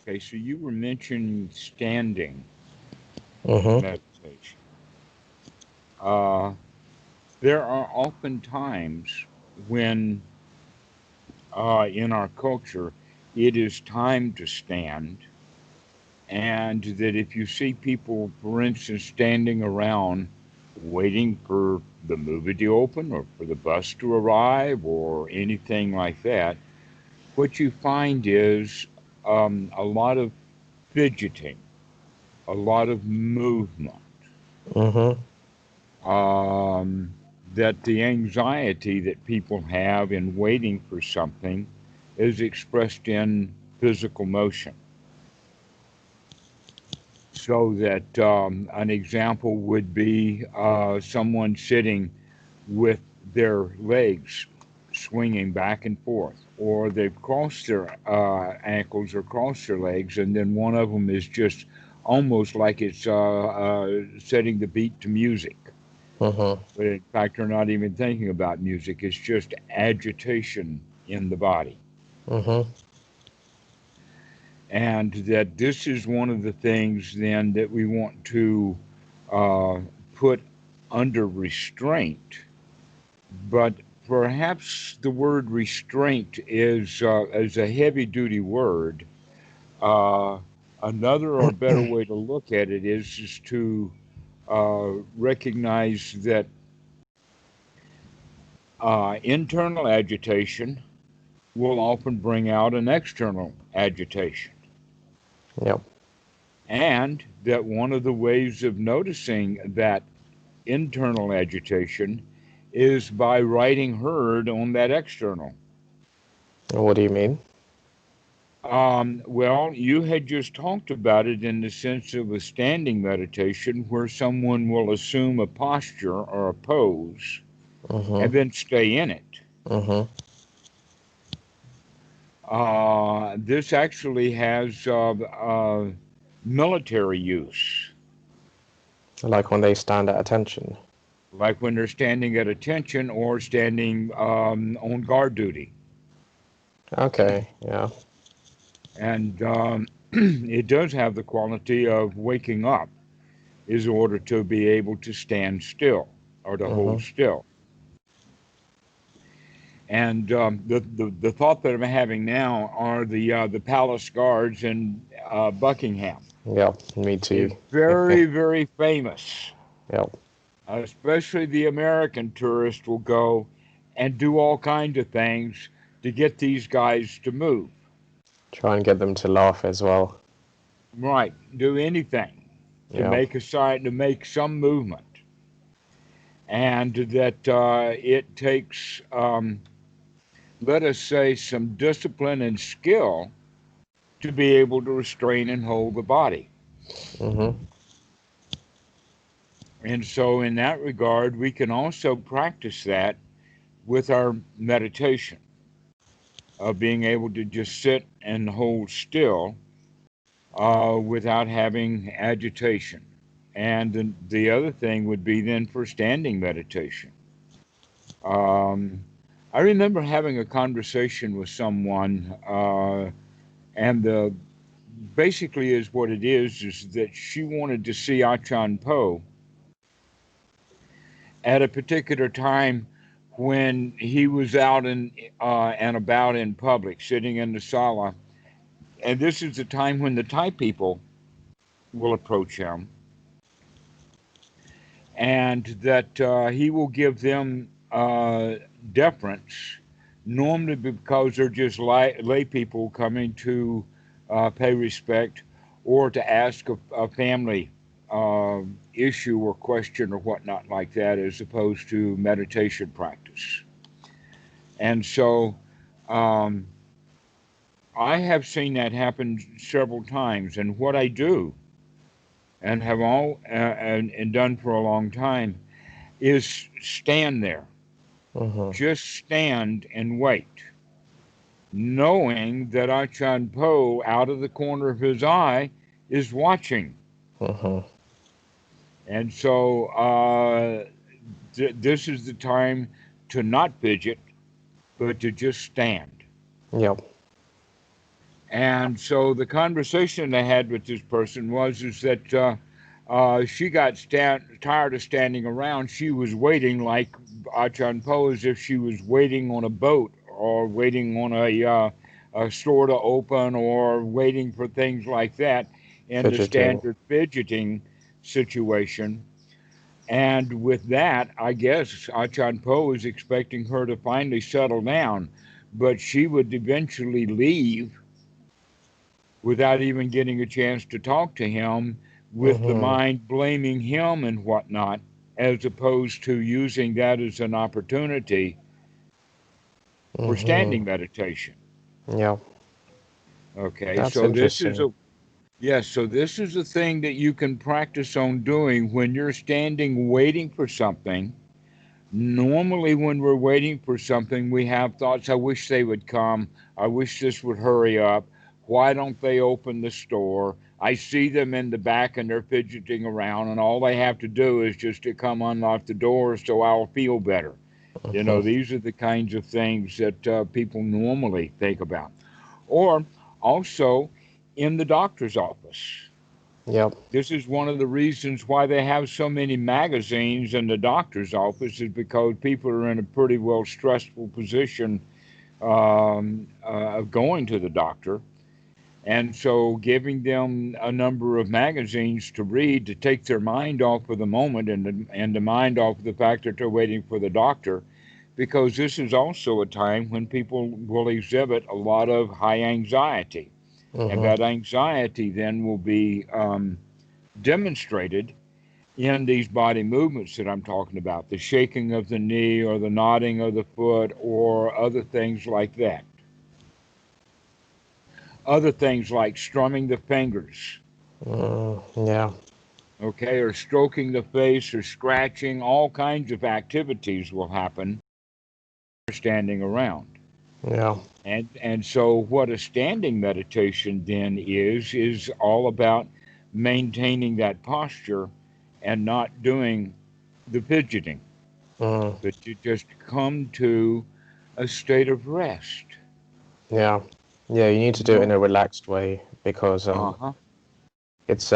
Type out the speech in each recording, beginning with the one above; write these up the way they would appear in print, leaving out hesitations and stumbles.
Okay, so you were mentioning standing Mm-hmm. meditation. Uh, there are often times when, in our culture, it is time to stand, and that if you see people, for instance, standing around waiting for the movie to open or for the bus to arrive or anything like that, what you find is a lot of fidgeting, a lot of movement, Mm-hmm. um, that the anxiety that people have in waiting for something is expressed in physical motion. So that an example would be someone sitting with their legs swinging back and forth, or they've crossed their ankles or crossed their legs, and then one of them is just almost like it's setting the beat to music. Mm-hmm. But in fact, they're not even thinking about music, it's just agitation in the body. Mm-hmm. And that this is one of the things then that we want to uh, put under restraint. But perhaps the word restraint is a heavy duty word. Uh, Another or better way to look at it is to recognize that internal agitation will often bring out an external agitation. Yep. And that one of the ways of noticing that internal agitation is by writing herd on that external. What do you mean? Well, you had just talked about it in the sense of a standing meditation where someone will assume a posture or a pose and Mm-hmm. then stay in it. Mm-hmm. This actually has military use, Like when they stand at attention. like when they're standing at attention or standing on guard duty. Okay. Yeah. And it does have the quality of waking up, is in order to be able to stand still or to hold Mm-hmm. still. And the thought that I'm having now are the palace guards in Buckingham. Yep. Me They're too. very, very famous. Yep. Especially the American tourist will go and do all kinds of things to get these guys to move. Try and get them to laugh as well. Right, do anything to Yep. make a sign, to make some movement, and that it takes, let us say, some discipline and skill to be able to restrain and hold the body. Mm-hmm. And so, in that regard, we can also practice that with our meditation of being able to just sit and hold still without having agitation. And the other thing would be then for standing meditation. Um, I remember having a conversation with someone, and the basically is what it is that she wanted to see Achan Po at a particular time when he was out and about in public, sitting in the sala. And this is the time when the Thai people will approach him, and that he will give them deference, normally because they're just lay people coming to pay respect or to ask a family issue or question or whatnot like that, as opposed to meditation practice. And so um, I have seen that happen several times. And what I do and have and done for a long time is stand there. Mm-hmm. Just stand and wait, knowing that Achan Po, out of the corner of his eye, is watching. Mm-hmm. And so this is the time to not fidget, but to just stand. Yep. And so the conversation I had with this person was is that she got tired of standing around. She was waiting, like Achan Po, as if she was waiting on a boat or waiting on a store to open or waiting for things like that in the Fidgeting. standard fidgeting situation. And with that, I guess Achan Po is expecting her to finally settle down, but she would eventually leave without even getting a chance to talk to him, with the Mhm. mind blaming him and whatnot, as opposed to using that as an opportunity for Mhm. standing meditation. Yeah, Okay, that's so this is interesting. a yes, so this is a thing that you can practice on doing when you're standing waiting for something. Normally, when we're waiting for something, we have thoughts, I wish they would come. I wish this would hurry up. Why don't they open the store? I see them in the back and they're fidgeting around, and all they have to do is just to come unlock the door so I'll feel better. You know, Mhm. these are the kinds of things that people normally think about. Or also in the doctor's office. Yep. This is one of the reasons why they have so many magazines in the doctor's office, is because people are in a pretty well stressful position of going to the doctor. And so giving them a number of magazines to read to take their mind off of the moment and the mind off of the fact that they're waiting for the doctor, because this is also a time when people will exhibit a lot of high anxiety. And Mhm. that anxiety then will be demonstrated in these body movements that I'm talking about, the shaking of the knee or the nodding of the foot or other things like that. Other things like strumming the fingers, Yeah. okay, or stroking the face or scratching, all kinds of activities will happen standing around. Yeah. And so what a standing meditation then is all about maintaining that posture and not doing the fidgeting, Mm. but you just come to a state of rest. Yeah. Yeah. You need to do it in No. a relaxed way because Uh-huh. it's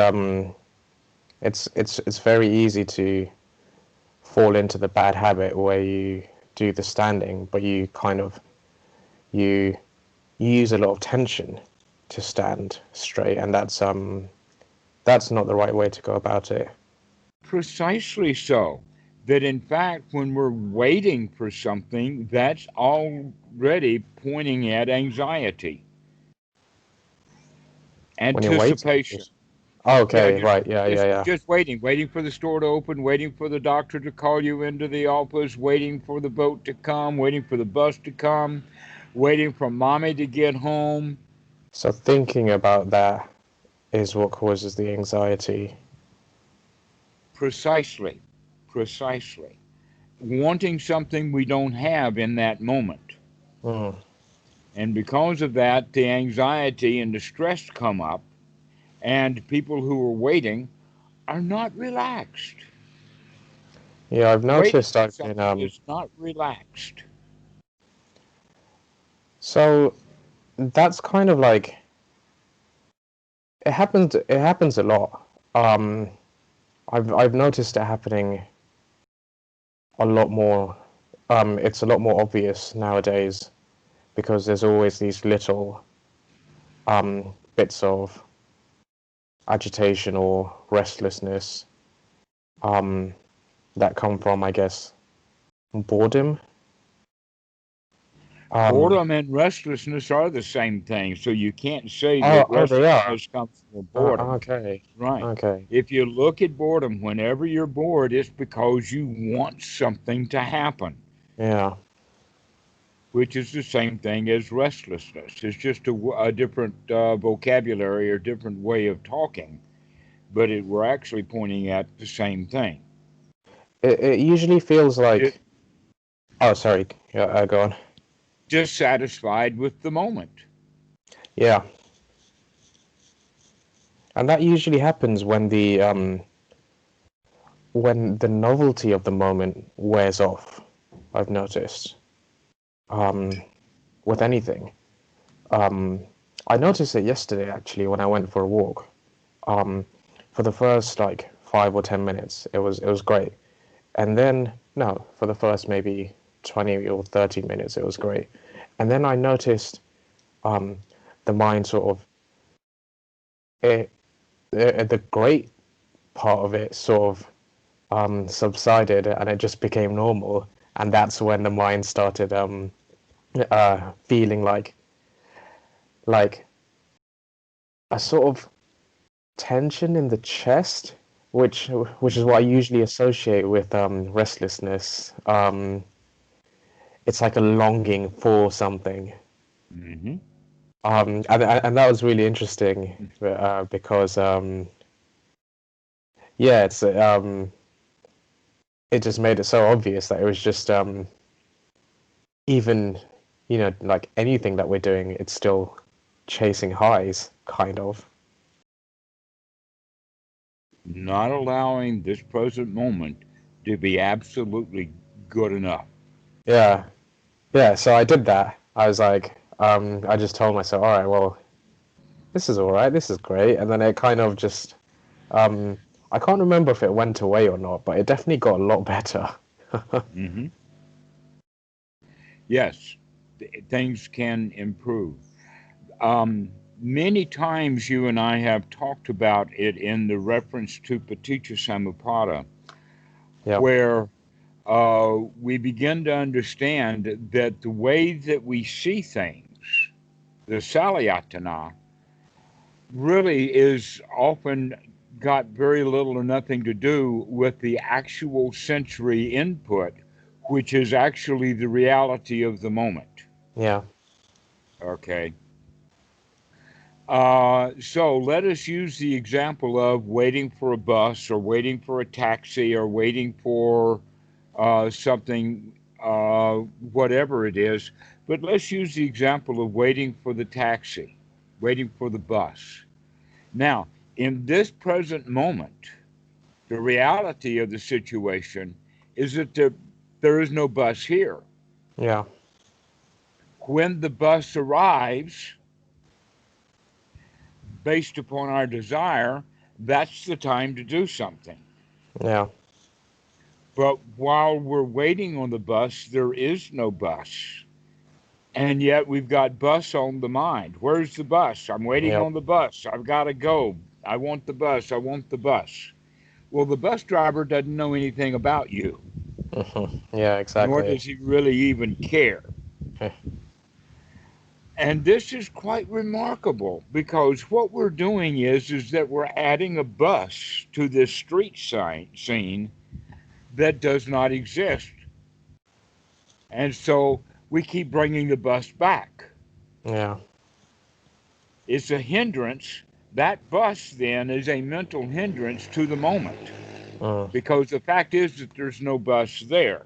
it's very easy to fall into the bad habit where you do the standing, but you kind of you you use a lot of tension to stand straight, and that's not the right way to go about it. Precisely so. That in fact, when we're waiting for something, that's already pointing at anxiety, When you're waiting. anticipation. Oh, Yeah, okay, right, yeah, yeah, yeah. just waiting, waiting for the store to open, waiting for the doctor to call you into the office, waiting for the boat to come, waiting for the bus to come, waiting for mommy to get home. So thinking about that is what causes the anxiety. Precisely, precisely. Wanting something we don't have in that moment. Mm. And because of that, the anxiety and the stress come up, and people who are waiting are not relaxed. Yeah, I've Waiting noticed for I've been something is not relaxed. so that's kind of like it happens a lot. Um I've noticed it happening a lot more. It's a lot more obvious nowadays because there's always these little bits of agitation or restlessness um, that come from, I guess, boredom. Um, Boredom and restlessness are the same thing, so you can't say oh, that oh, they are. restlessness comes from boredom. Okay, Right. okay, If you look at boredom, whenever you're bored, it's because you want something to happen, yeah, which is the same thing as restlessness. It's just a different vocabulary or different way of talking, but we're actually pointing at the same thing. it usually feels It like. Oh, sorry. Yeah, go on. dissatisfied with the moment. Yeah, and that usually happens when the novelty of the moment wears off. I've noticed um, with anything. Um, I noticed it yesterday actually when I went for a walk. Um, for the first like 5 or 10 minutes, it was great, and then no, for the first maybe 20 or 30 minutes, it was great, and then I noticed um, the mind sort of it, the great part of it sort of subsided, and it just became normal, and that's when the mind started feeling like a sort of tension in the chest, which is what I Hmm. usually associate with restlessness. It's like a longing for something, Hmm. and that was really interesting because yeah, it just made it so obvious that it was just even like anything that we're doing, it's still chasing highs, kind of. Not allowing this present moment to be absolutely good enough. Yeah, yeah. So I did that. I was like, I just told myself, all right, well, this is all right, this is great, and then it kind of just, um, I can't remember if it went away or not, but it definitely got a lot better. Hmm. Yes, things can improve. Many times you and I have talked about it in the reference to Paticca Samuppada, Yep. where we begin to understand that the way that we see things, the Salayatana, really is often got very little or nothing to do with the actual sensory input, which is actually the reality of the moment. Yeah. Okay. So let us use the example of waiting for a bus or waiting for a taxi or waiting for something, whatever it is. But let's use the example of waiting for the taxi, waiting for the bus. Now, in this present moment, the reality of the situation is that there is no bus here. Yeah. When the bus arrives, based upon our desire, that's the time to do something. Yeah. But while we're waiting on the bus, there is no bus. And yet we've got bus on the mind. Where's the bus? I'm waiting Yep. on the bus. I've got to go. I want the bus. I want the bus. Well, the bus driver doesn't know anything about you, Yeah. nor Exactly. does he really even care. And this is quite remarkable because what we're doing is that we're adding a bus to this street scene that does not exist. And so we keep bringing the bus back. Yeah. It's a hindrance. That bus then is a mental hindrance to the moment Mm. because the fact is that there's no bus there.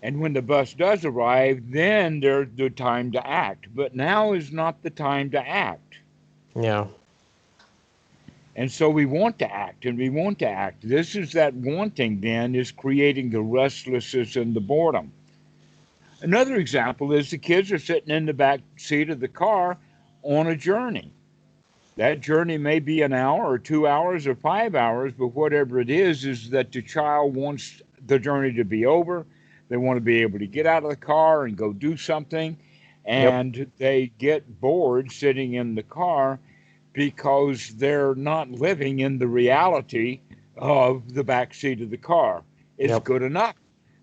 And when the bus does arrive, then there's the time to act. But now is not the time to act. Yeah. And so we want to act and we want to act. This is that wanting then is creating the restlessness and the boredom. Another example is the kids are sitting in the back seat of the car on a journey. That journey may be an hour or 2 hours or 5 hours, but whatever it is that the child wants the journey to be over. They want to be able to get out of the car and go do something. Yep. And they get bored sitting in the car because they're not living in the reality of the back seat of the car. It's Yep. good enough.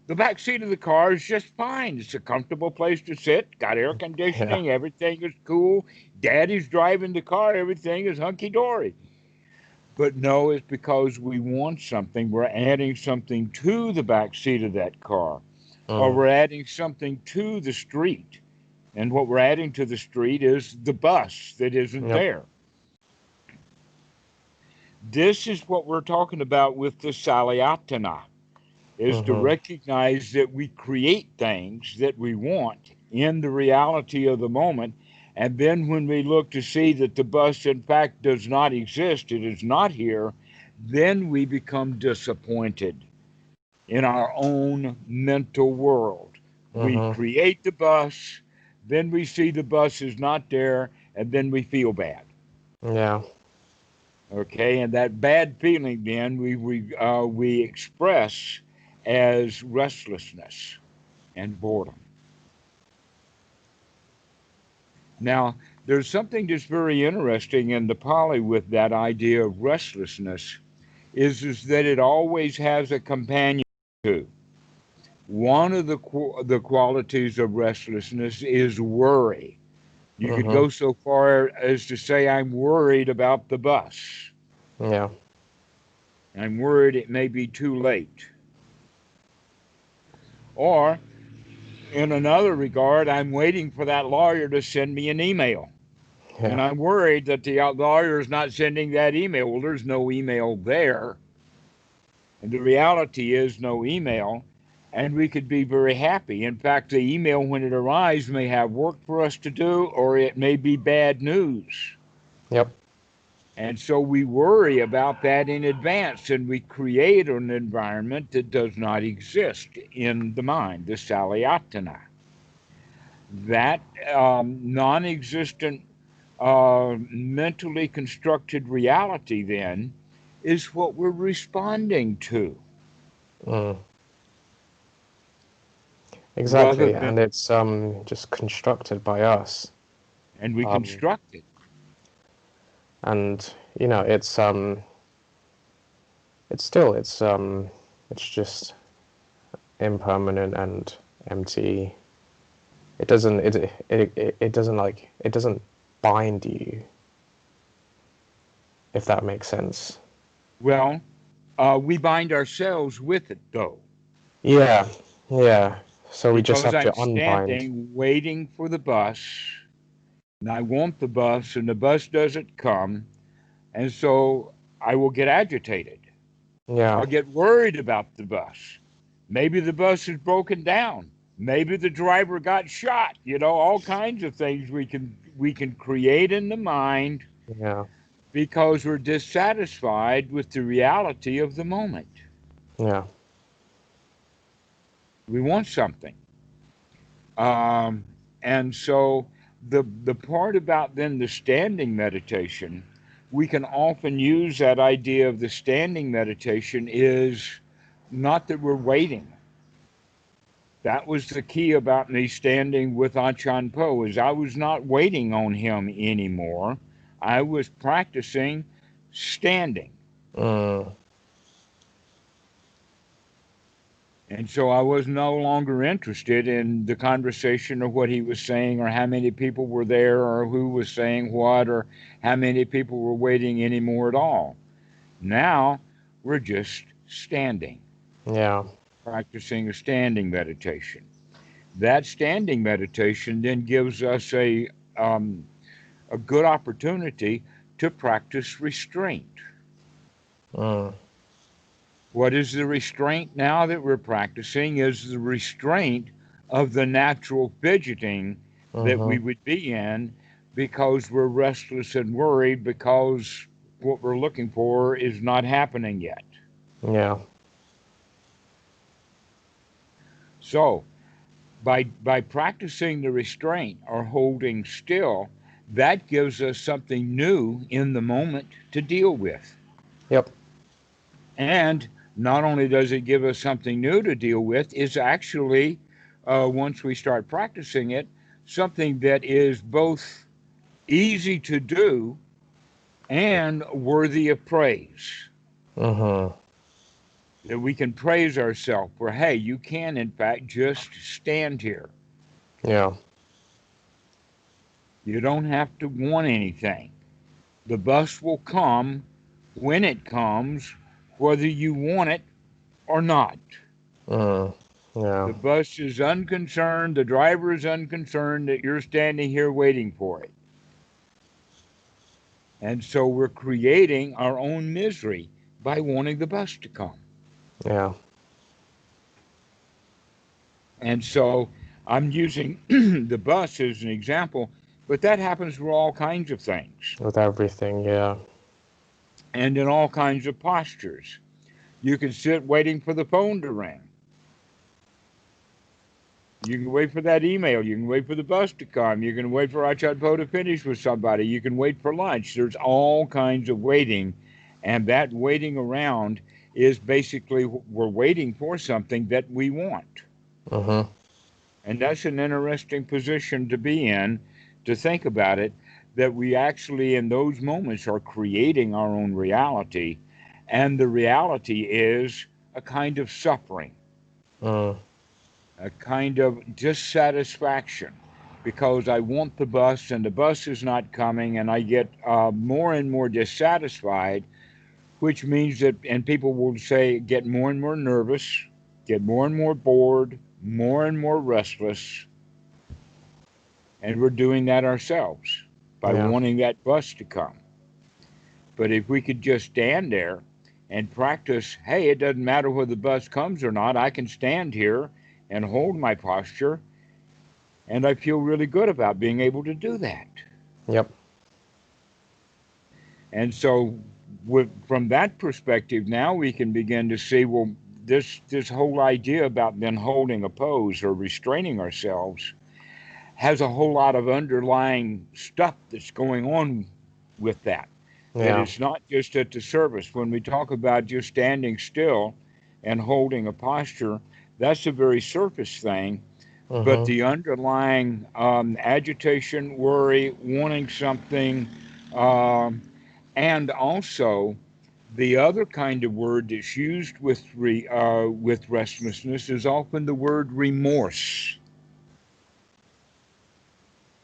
The back seat of the car is just fine. It's a comfortable place to sit, got air Yeah. conditioning, everything is cool. Daddy's driving the car, everything is hunky dory. But no, it's because we want something. We're adding something to the back seat of that car, or Mm. we're adding something to the street. And what we're adding to the street is the bus that isn't Yep. there. This is what we're talking about with the Salayatana, is to Mhm. recognize that we create things that we want in the reality of the moment. And then when we look to see that the bus, in fact, does not exist, it is not here, then we become disappointed in our own mental world. We Mhm. create the bus, Then we see the bus is not there, and then we feel bad. Yeah. Okay, and that bad feeling then we express as restlessness and boredom. Now, there's something that's very interesting in the Pali with that idea of restlessness is that it always has a companion too. One of the qualities of restlessness is worry. You could Mm-hmm. go so far as to say, I'm worried about the bus. Yeah. I'm worried it may be too late. Or, in another regard, I'm waiting for that lawyer to send me an email. Yeah. And I'm worried that the lawyer is not sending that email. Well, there's no email there. And the reality is no email. And we could be very happy. In fact, the email, when it arrives, may have work for us to do, or it may be bad news. Yep. And so we worry about that in advance, and we create an environment that does not exist in the mind, the salayatana. That non existent, mentally constructed reality, then, is what we're responding to, Mm. rather Exactly, than, and it's just constructed by us. and we Um, construct it. and you know, it's still it's just impermanent and empty. It doesn't like it doesn't bind you, if that makes sense. Well, we bind ourselves with it, though, Yeah, yeah. So we just because have I'm to unbind. standing waiting for the bus, and I want the bus, and the bus doesn't come, and so I will get agitated. Yeah, I'll get worried about the bus. Maybe the bus is broken down. Maybe the driver got shot. All kinds of things we can create in the mind yeah, because we're dissatisfied with the reality of the moment. yeah. We want something. Um, and so the part about then the standing meditation, we can often use that idea of the standing meditation is not that we're waiting. That was the key about me standing with Achan Po is I was not waiting on him anymore. I was practicing standing. Mm, And so I was no longer interested in the conversation or what he was saying or how many people were there or who was saying what or how many people were waiting anymore at all. Now we're just standing, yeah, practicing a standing meditation. That standing meditation then gives us a good opportunity to practice restraint. mm, What is the restraint now that we're practicing? Is the restraint of the natural fidgeting that mm-hmm, we would be in because we're restless and worried because what we're looking for is not happening yet. yeah, So, by practicing the restraint or holding still, that gives us something new in the moment to deal with. yep, And not only does it give us something new to deal with, it's actually, once we start practicing it, something that is both easy to do and worthy of praise. mm-hmm, That we can praise ourselves for, hey, you can, in fact, just stand here. yeah, You don't have to want anything. The bus will come when it comes, whether you want it or not. mm, yeah, The bus is unconcerned, the driver is unconcerned that you're standing here waiting for it. And so we're creating our own misery by wanting the bus to come. yeah, And so I'm using the bus as an example, but that happens with all kinds of things with everything, yeah, and in all kinds of postures. You can sit waiting for the phone to ring. You can wait for that email. You can wait for the bus to come. You can wait for Achatpo to finish with somebody. You can wait for lunch. There's all kinds of waiting. And that waiting around is basically we're waiting for something that we want. Mm-hmm. And that's an interesting position to be in, to think about it, that we actually in those moments are creating our own reality. And the reality is a kind of suffering, Mm. a kind of dissatisfaction because I want the bus and the bus is not coming, and I get more and more dissatisfied, which means that, and people will say, get more and more nervous, get more and more bored, more and more restless, and we're doing that ourselves by Yeah. wanting that bus to come. But if we could just stand there and practice, hey, it doesn't matter whether the bus comes or not, I can stand here and hold my posture, and I feel really good about being able to do that. Yep. And so, from that perspective, now we can begin to see, well, this whole idea about then holding a pose or restraining ourselves has a whole lot of underlying stuff that's going on with that. That Yeah. it's not just at the surface. When we talk about just standing still and holding a posture, that's a very surface thing. But Mm-hmm. the underlying agitation, worry, wanting something, um, and also the other kind of word that's used with restlessness is often the word remorse.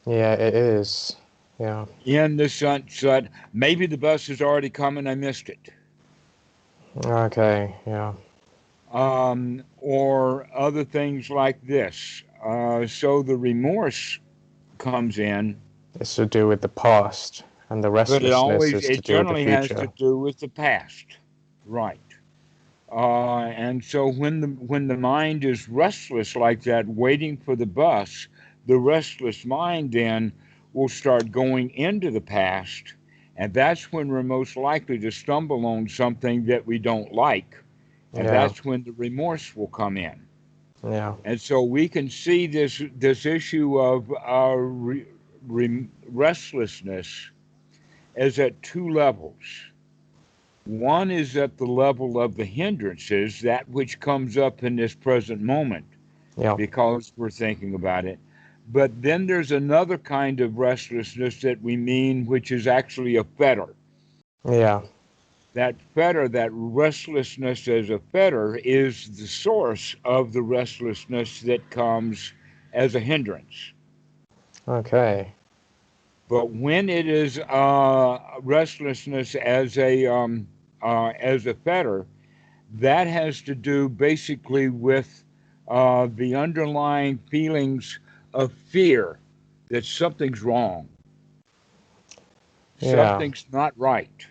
Yeah, it is. Yeah. In the sense that maybe the bus is already coming, I missed it. Okay. Yeah. Or other things like this. So the remorse comes in, It's to do with the past, and the but restlessness is to it do with the generally has to future. do with the past, right? And so when the mind is restless like that, waiting for the bus, the restless mind then will start going into the past, and that's when we're most likely to stumble on something that we don't like, and Yeah. that's when the remorse will come in. Yeah. And so we can see this issue of restlessness as at two levels. One is at the level of the hindrances, that which comes up in this present moment Yeah. because we're thinking about it. But then there's another kind of restlessness that we mean, which is actually a fetter. Yeah. That fetter, that restlessness as a fetter, is the source of the restlessness that comes as a hindrance. Okay. But when it is restlessness as a fetter, that has to do basically with the underlying feelings of fear that something's wrong, Yeah. something's not right.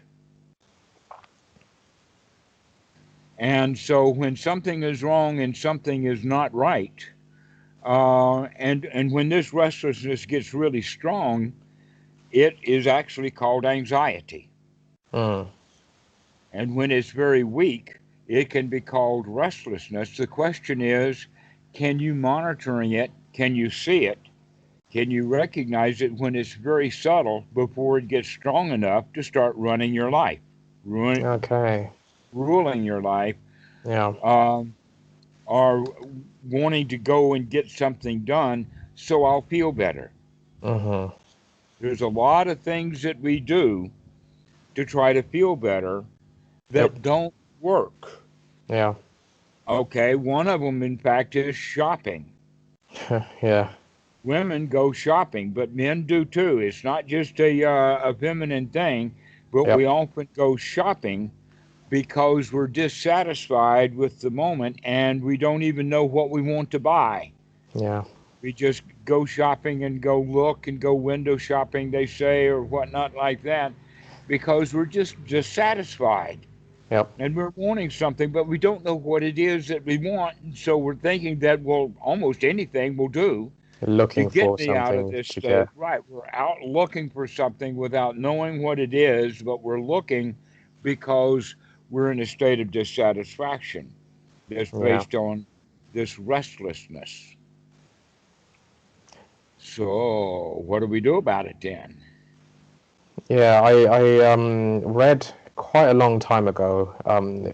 And so when something is wrong and something is not right, and when this restlessness gets really strong, it is actually called anxiety. Mm. And when it's very weak, it can be called restlessness. The question is, can you monitoring it? Can you see it? Can you recognize it when it's very subtle before it gets strong enough to start running your life, Okay. ruling your life, Yeah. um, or wanting to go and get something done so I'll feel better? Mm-hmm. There's a lot of things that we do to try to feel better Yep. that don't work. Yeah. Okay, one of them, in fact, is shopping. Yeah. Women go shopping, but men do too. It's not just a feminine thing, but we Yep. often go shopping because we're dissatisfied with the moment and we don't even know what we want to buy. Yeah. We just go shopping and go look and go window shopping, they say, or whatnot like that, because we're just dissatisfied Yep. and we're wanting something, but we don't know what it is that we want. And so we're thinking that, well, almost anything will do to Looking get for me out of something this to get. state. Right. We're out looking for something without knowing what it is, but we're looking because we're in a state of dissatisfaction that's Yeah. based on this restlessness. So, what do we do about it then? Yeah, I read quite a long time ago.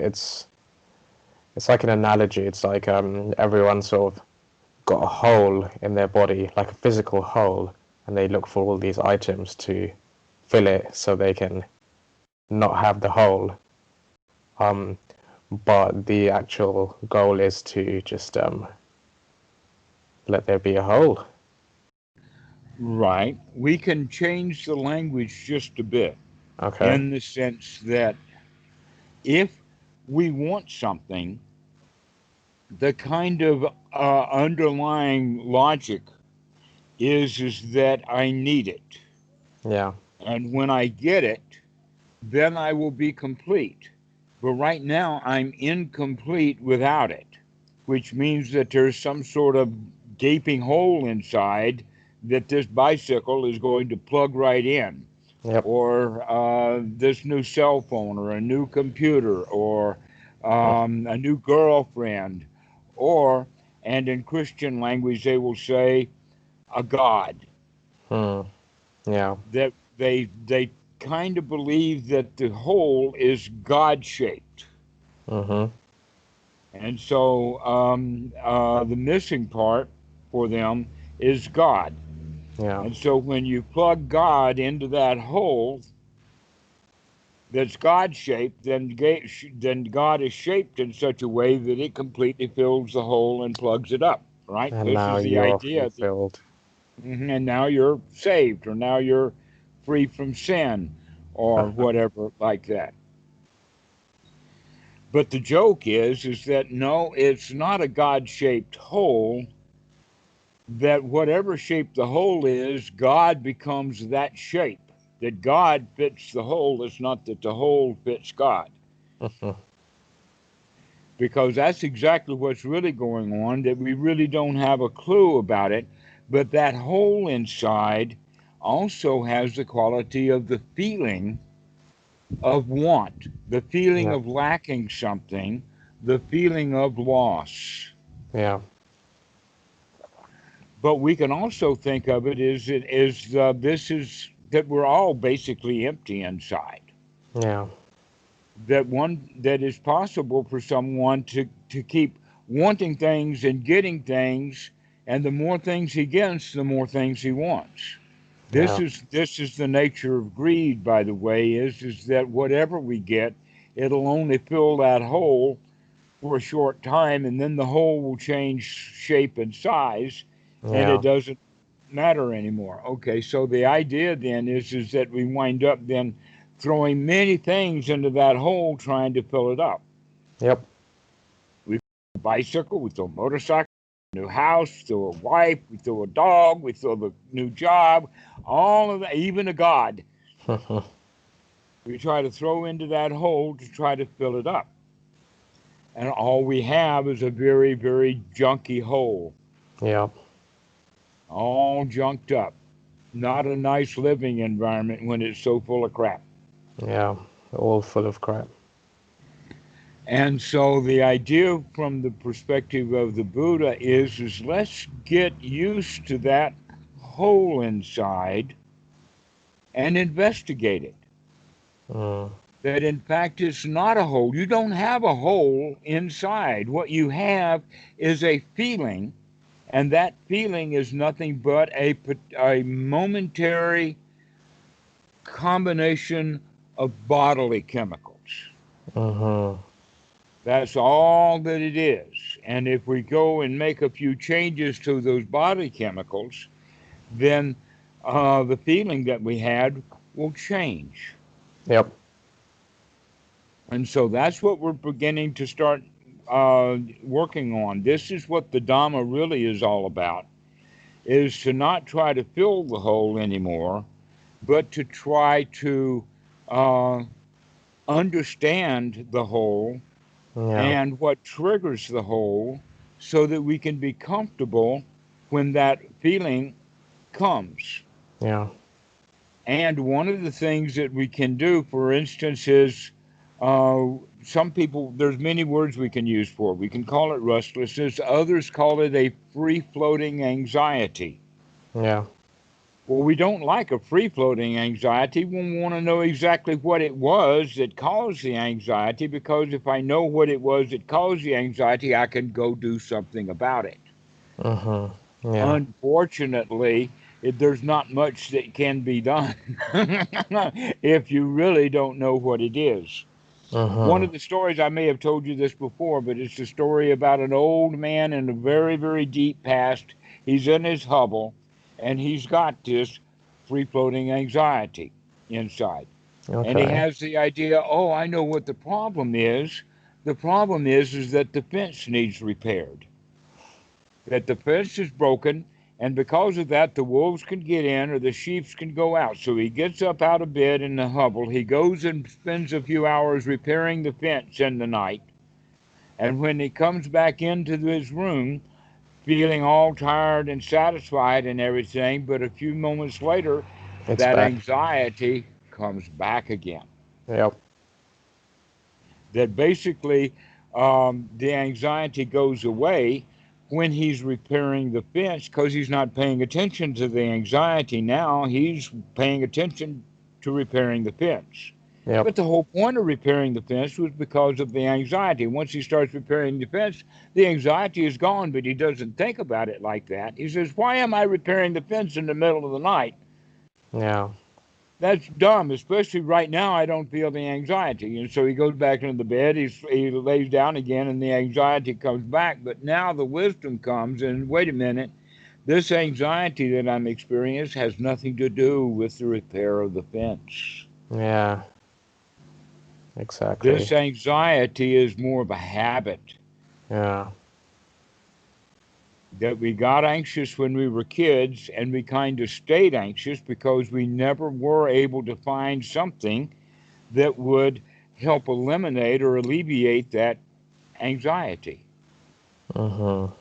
It's like an analogy. It's like everyone sort of got a hole in their body, like a physical hole, and they look for all these items to fill it so they can not have the hole. Um, but the actual goal is to just let there be a hole. Right. We can change the language just a bit Okay. in the sense that if we want something, the kind of underlying logic is that I need it. Yeah. And when I get it, then I will be complete. But right now, I'm incomplete without it, which means that there's some sort of gaping hole inside that this bicycle is going to plug right in, Yep. or this new cell phone, or a new computer, or a new girlfriend, or, and in Christian language, they will say, a God. Hmm. Yeah. That they kind of believe that the whole is God shaped. Mhm. And so the missing part for them is God. Yeah. And so when you plug God into that hole that's God shaped, then God is shaped in such a way that it completely fills the hole and plugs it up. Right? And This now is the you're idea. fulfilled. And now you're saved, or now you're free from sin, or whatever like that. But the joke is that no, it's not a God-shaped hole. That whatever shape the hole is, God becomes that shape. That God fits the hole. It's not that the hole fits God, Mhm. because that's exactly what's really going on. That we really don't have a clue about it. But that hole inside also has the quality of the feeling of want, the feeling Yeah. of lacking something, the feeling of loss. Yeah. But we can also think of it as it is this is that we're all basically empty inside. Yeah. That is possible for someone to keep wanting things and getting things, and the more things he gets, the more things he wants. Yeah. This is the nature of greed, by the way, is that whatever we get, it'll only fill that hole for a short time, and then the hole will change shape and size, and it Yeah. doesn't matter anymore. Okay, so the idea then is that we wind up then throwing many things into that hole trying to fill it up. Yep. We throw a bicycle, we throw a motorcycle, a new house, we throw a wife, we throw a dog, we throw the new job, all of that, even a God. We try to throw into that hole to try to fill it up. And all we have is a very, very junky hole, Yep. all junked up. Not a nice living environment when it's so full of crap. Yeah. All full of crap. And so the idea from the perspective of the Buddha is let's get used to that hole inside and investigate it. Mm. That in fact it's not a hole. You don't have a hole inside. What you have is a feeling, and that feeling is nothing but a momentary combination of bodily chemicals. Mhm. That's all that it is. And if we go and make a few changes to those body chemicals, then the feeling that we had will change. Yep. And so that's what we're beginning to start working on. This is what the Dhamma really is all about, is to not try to fill the hole anymore, but to try to uh, understand the whole Yeah. and what triggers the whole so that we can be comfortable when that feeling comes. Yeah. And one of the things that we can do, for instance, is uh, some people, there's many words we can use for it. We can call it restlessness, others call it a free floating anxiety. Yeah. Well, we don't like a free-floating anxiety. We want to know exactly what it was that caused the anxiety, because if I know what it was that caused the anxiety, I can go do something about it. Yeah. Unfortunately, there's not much that can be done if you really don't know what it is. One Mm-hmm. of the stories, I may have told you this before, but it's a story about an old man in a very, very deep past. He's in his hovel, and he's got this free floating anxiety inside. And he Okay. has the idea, oh, I know what the problem is. The problem is that the fence needs repaired, that the fence is broken, and because of that, the wolves can get in or the sheep can go out. So he gets up out of bed in the hovel. He goes and spends a few hours repairing the fence in the night. And when he comes back into his room, feeling all tired and satisfied and everything, but a few moments later, It's that back. anxiety comes back again. Yep. That basically the anxiety goes away when he's repairing the fence, because he's not paying attention to the anxiety now. He's paying attention to repairing the fence. Yep. But the whole point of repairing the fence was because of the anxiety. Once he starts repairing the fence, the anxiety is gone, but he doesn't think about it like that. He says, why am I repairing the fence in the middle of the night? Yeah. That's dumb, especially right now. I don't feel the anxiety. And so he goes back into the bed, he lays down again, and the anxiety comes back. But now the wisdom comes, and wait a minute, this anxiety that I'm experiencing has nothing to do with the repair of the fence. Yeah. Exactly. This anxiety is more of a habit Yeah. that we got anxious when we were kids, and we kind of stayed anxious because we never were able to find something that would help eliminate or alleviate that anxiety. Mm-hmm.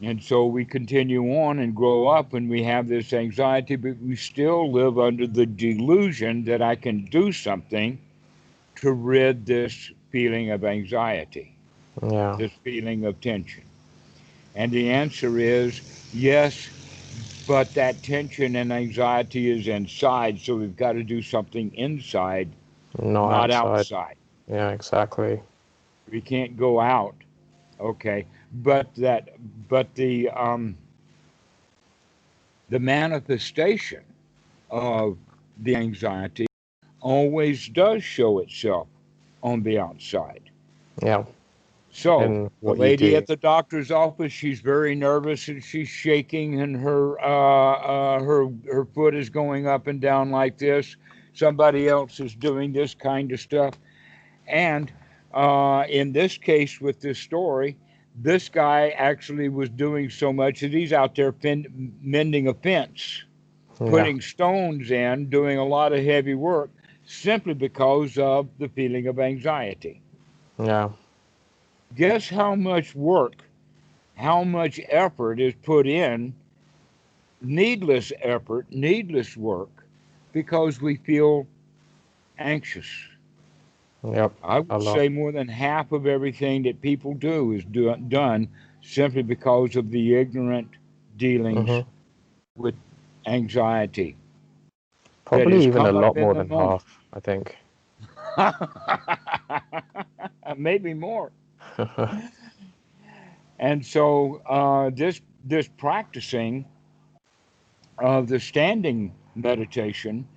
And so we continue on and grow up and we have this anxiety, but we still live under the delusion that I can do something to rid this feeling of anxiety, Yeah. this feeling of tension. And the answer is yes, but that tension and anxiety is inside, so we've got to do something inside, Not not outside. outside. Yeah. Exactly. We can't go out. Okay, but the manifestation of the anxiety always does show itself on the outside. Yeah. So In the what you lady do. at the doctor's office, she's very nervous and she's shaking, and her foot is going up and down like this. Somebody else is doing this kind of stuff, and in this case with this story, this guy actually was doing so much that he's out there mending a fence, Yeah. putting stones in, doing a lot of heavy work simply because of the feeling of anxiety. Yeah. Guess how much work, how much effort is put in, needless effort, needless work, because we feel anxious. Yep. I A would lot. say more than half of everything that people do is done simply because of the ignorant dealings Mm-hmm. with anxiety that Probably has even a come up lot in more the than moment. half, I think. Maybe more. And so this practicing of the standing meditation,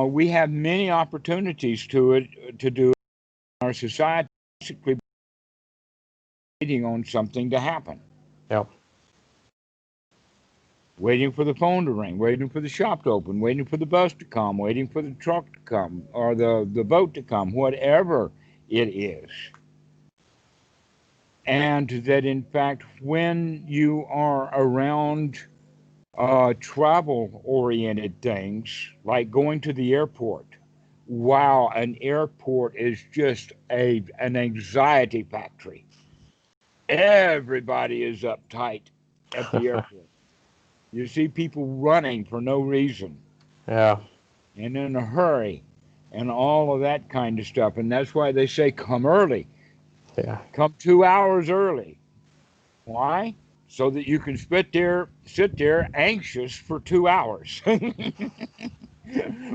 we have many opportunities to do it in our society, basically waiting on something to happen, Yep. waiting for the phone to ring, waiting for the shop to open, waiting for the bus to come, waiting for the truck to come or the boat to come, whatever it is. And that in fact, when you are around travel oriented things like going to the airport, wow, an airport is just an anxiety factory. Everybody is uptight at the airport. You see people running for no reason Yeah. and in a hurry and all of that kind of stuff. And that's why they say come early, Yeah. come 2 hours early. Why? so that you can sit there anxious for 2 hours,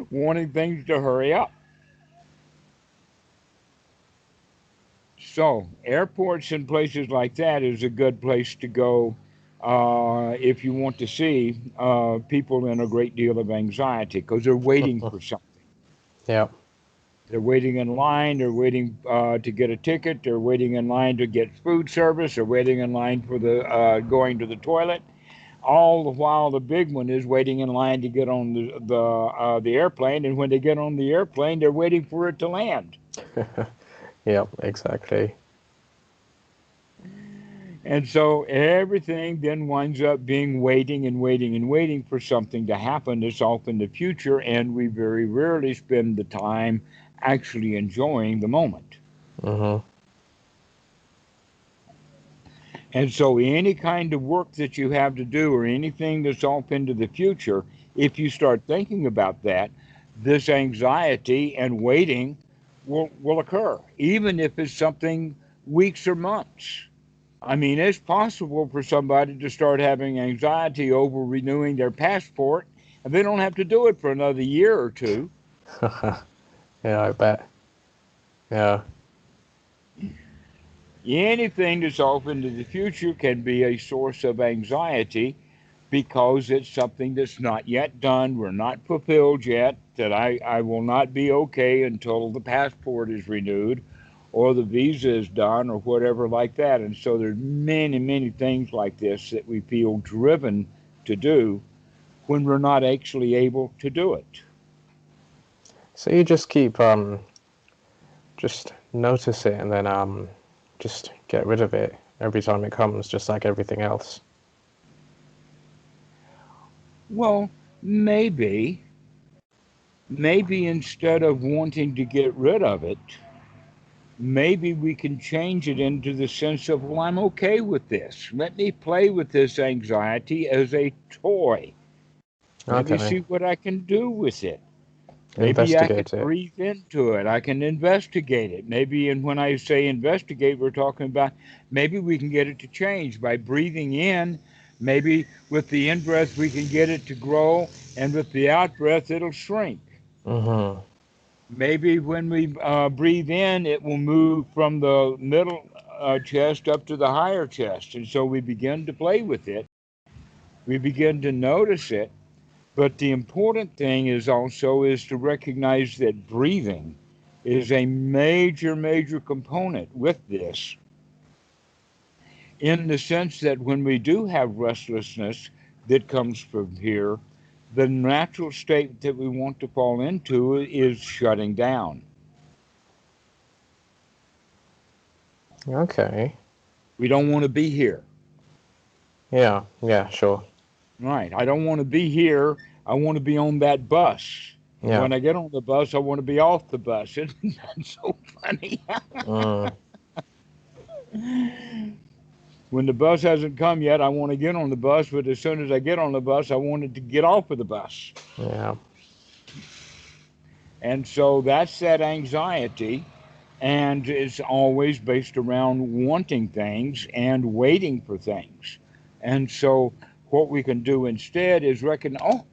wanting things to hurry up. So, airports and places like that is a good place to go if you want to see people in a great deal of anxiety because they're waiting for something. Yeah. They're waiting in line. They're waiting to get a ticket. They're waiting in line to get food service. They're waiting in line for the going to the toilet. All the while, the big one is waiting in line to get on the airplane. And when they get on the airplane, they're waiting for it to land. Yep, exactly. And so everything then winds up being waiting and waiting and waiting for something to happen that's off in the future, and we very rarely spend the time actually enjoying the moment. Mm-hmm. And so any kind of work that you have to do or anything that's off into the future, if you start thinking about that, this anxiety and waiting will occur, even if it's something weeks or months. I mean, it's possible for somebody to start having anxiety over renewing their passport, and they don't have to do it for another year or two. Yeah, I bet. Yeah. Anything that's off into the future can be a source of anxiety because it's something that's not yet done. We're not fulfilled yet, that I will not be okay until the passport is renewed or the visa is done or whatever like that. And so there's many, many things like this that we feel driven to do when we're not actually able to do it. So you just keep just notice it and then just get rid of it every time it comes, just like everything else. Well, maybe instead of wanting to get rid of it, maybe we can change it into the sense of, well, I'm okay with this. Let me play with this anxiety as a toy. Let me Okay. see what I can do with it. Maybe I can Investigate it. breathe into it. I can investigate it. Maybe, and when I say investigate, we're talking about maybe we can get it to change by breathing in. Maybe with the in breath, we can get it to grow, and with the out breath, it'll shrink. Mm-hmm. Maybe when we breathe in, it will move from the middle chest up to the higher chest. And so we begin to play with it. We begin to notice it. But the important thing is also is to recognize that breathing is a major, major component with this in the sense that when we do have restlessness that comes from here, the natural state that we want to fall into is shutting down. Okay. We don't want to be here. Yeah. Yeah. Sure. Right. I don't want to be here. I want to be on that bus. And Yeah. when I get on the bus, I want to be off the bus. Isn't that so funny? Mm. When the bus hasn't come yet, I want to get on the bus. But as soon as I get on the bus, I wanted to get off of the bus. Yeah. And so that's that anxiety. And it's always based around wanting things and waiting for things. And so what we can do instead is recognize, oh,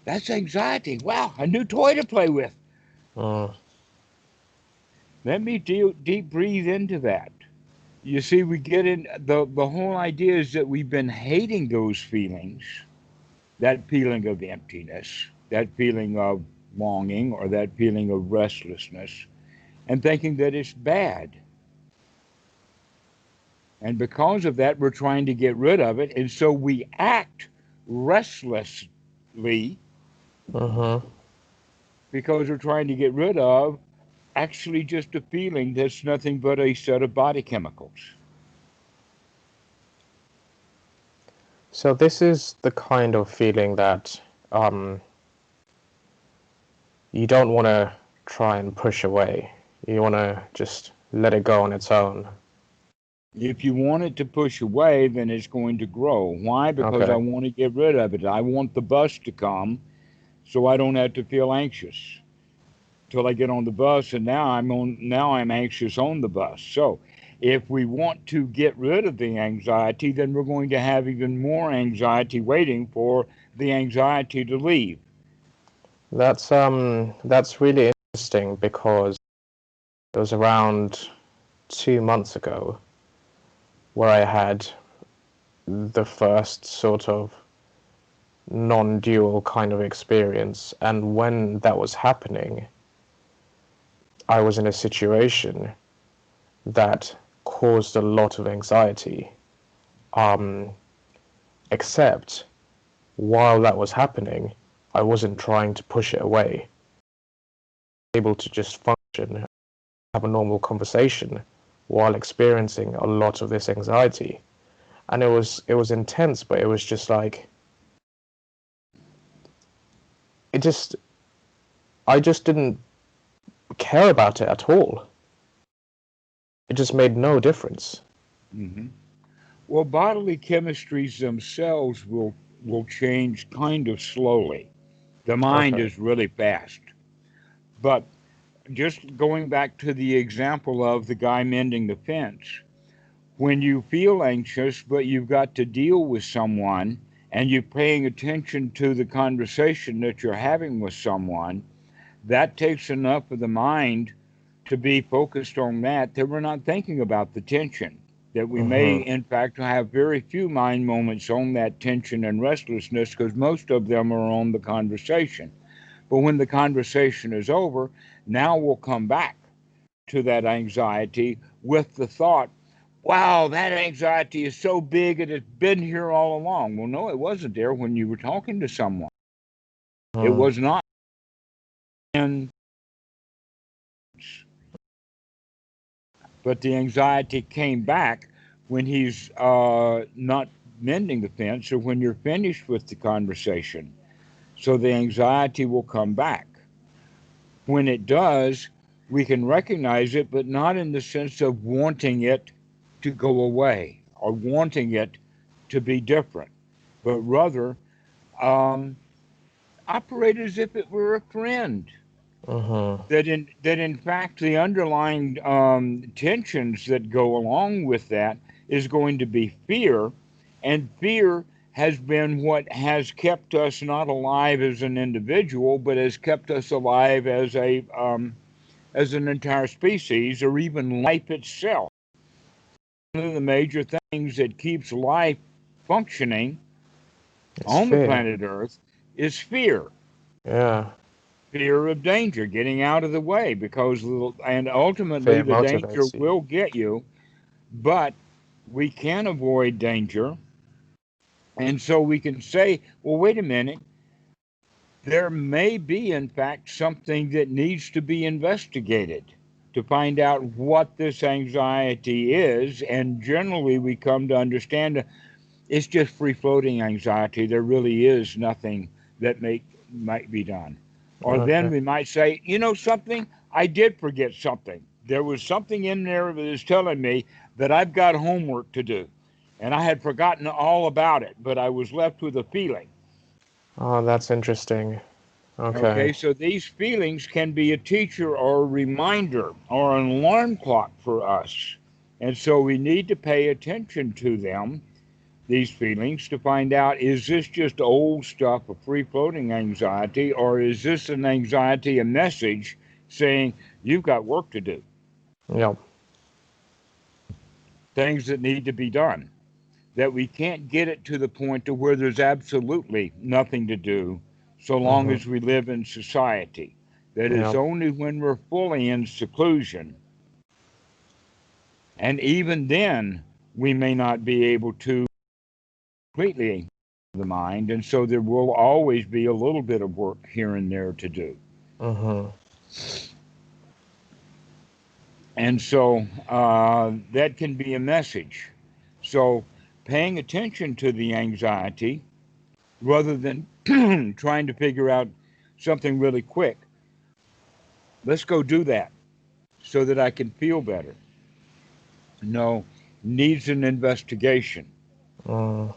that's anxiety. Wow, a new toy to play with. Mm. Let me deep breathe into that. You see, we get in the whole idea is that we've been hating those feelings, that feeling of emptiness, that feeling of longing, or that feeling of restlessness, and thinking that it's bad. And because of that, we're trying to get rid of it. And so we act restlessly Mm-hmm. because we're trying to get rid of actually just a feeling that's nothing but a set of body chemicals. So this is the kind of feeling that um, you don't want to try and push away. You want to just let it go on its own. If you want it to push away, then it's going to grow. Why? Because I Okay. want to get rid of it. I want the bus to come so I don't have to feel anxious till I get on the bus, and now I'm anxious on the bus. So If we want to get rid of the anxiety, then we're going to have even more anxiety waiting for the anxiety to leave. That's really interesting because it was around 2 months ago where I had the first sort of non-dual kind of experience, and when that was happening, I was in a situation that caused a lot of anxiety. Um, except while that was happening, I wasn't trying to push it away. I was able to just function, have a normal conversation while experiencing a lot of this anxiety. And it was intense, but it was just like it just I just didn't care about it at all. It just made no difference. Hmm. Well, bodily chemistries themselves will change kind of slowly. The mind Okay. is really fast. But just going back to the example of the guy mending the fence, when you feel anxious, but you've got to deal with someone and you're paying attention to the conversation that you're having with someone, that takes enough of the mind to be focused on that we're not thinking about the tension. That we may, Mm-hmm. in fact, have very few mind moments on that tension and restlessness because most of them are on the conversation. But when the conversation is over, now we'll come back to that anxiety with the thought, wow, that anxiety is so big it has been here all along. Well, no, it wasn't there when you were talking to someone. It Mm. was not. And but the anxiety came back when he's not mending the fence or when you're finished with the conversation. So the anxiety will come back. When it does, we can recognize it, but not in the sense of wanting it to go away or wanting it to be different, but rather um, operate as if it were a friend. Mm-hmm. That in fact the underlying tensions that go along with that is going to be fear, and fear has been what has kept us not alive as an individual, but has kept us alive as an entire species, or even life itself. One of the major things that keeps life functioning It's on the fear. planet Earth is fear. Yeah. Fear of danger, getting out of the way, because and ultimately Fear the danger motivates you. will get you, but we can avoid danger. And so we can say, well, wait a minute, there may be, in fact, something that needs to be investigated to find out what this anxiety is. And generally, we come to understand it's just free floating anxiety. There really is nothing that might be done. Or then Okay. we might say, you know something, I did forget something. There was something in there that is telling me that I've got homework to do. And I had forgotten all about it, but I was left with a feeling. Oh, that's interesting. Okay, Okay. so these feelings can be a teacher or a reminder or an alarm clock for us. And so we need to pay attention to them, these feelings, to find out, is this just old stuff of free floating anxiety, or is this an anxiety, a message saying you've got work to do, Yep. things that need to be done, that we can't get it to the point to where there's absolutely nothing to do so long Mm-hmm. as we live in society. That it's Yep. only when we're fully in seclusion, and even then we may not be able to completely the mind, and so there will always be a little bit of work here and there to do. Mm-hmm. And so that can be a message. So paying attention to the anxiety rather than trying to figure out something really quick. Let's go do that so that I can feel better. No, needs an investigation. Mm.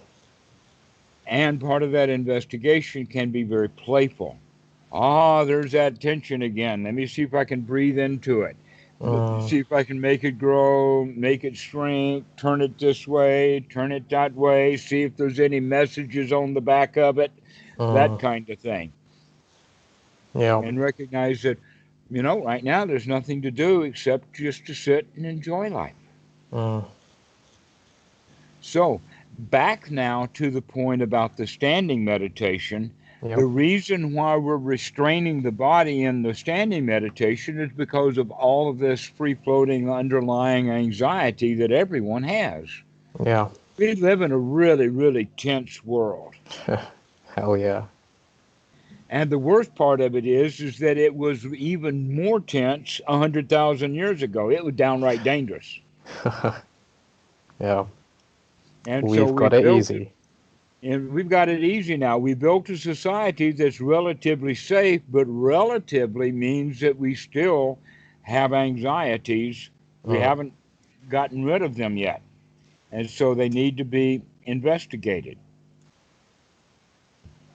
And part of that investigation can be very playful. Ah, there's that tension again. Let me see if I can breathe into it. Mm, See if I can make it grow, make it shrink, turn it this way, turn it that way, see if there's any messages on the back of it, that mm, kind of thing. yeah. And recognize that, right now there's nothing to do except just to sit and enjoy life. Mm, So, back now to the point about the standing meditation. yep. The reason why we're restraining the body in the standing meditation is because of all of this free floating underlying anxiety that everyone has. Yeah. We live in a really, really tense world. Hell yeah. And the worst part of it is that it was even more tense 100,000 years ago. It was downright dangerous. Yeah. And so We've we got it built easy. And we've got it easy now. We built a society that's relatively safe, but relatively means that we still have anxieties. We Mm, haven't gotten rid of them yet. And so they need to be investigated.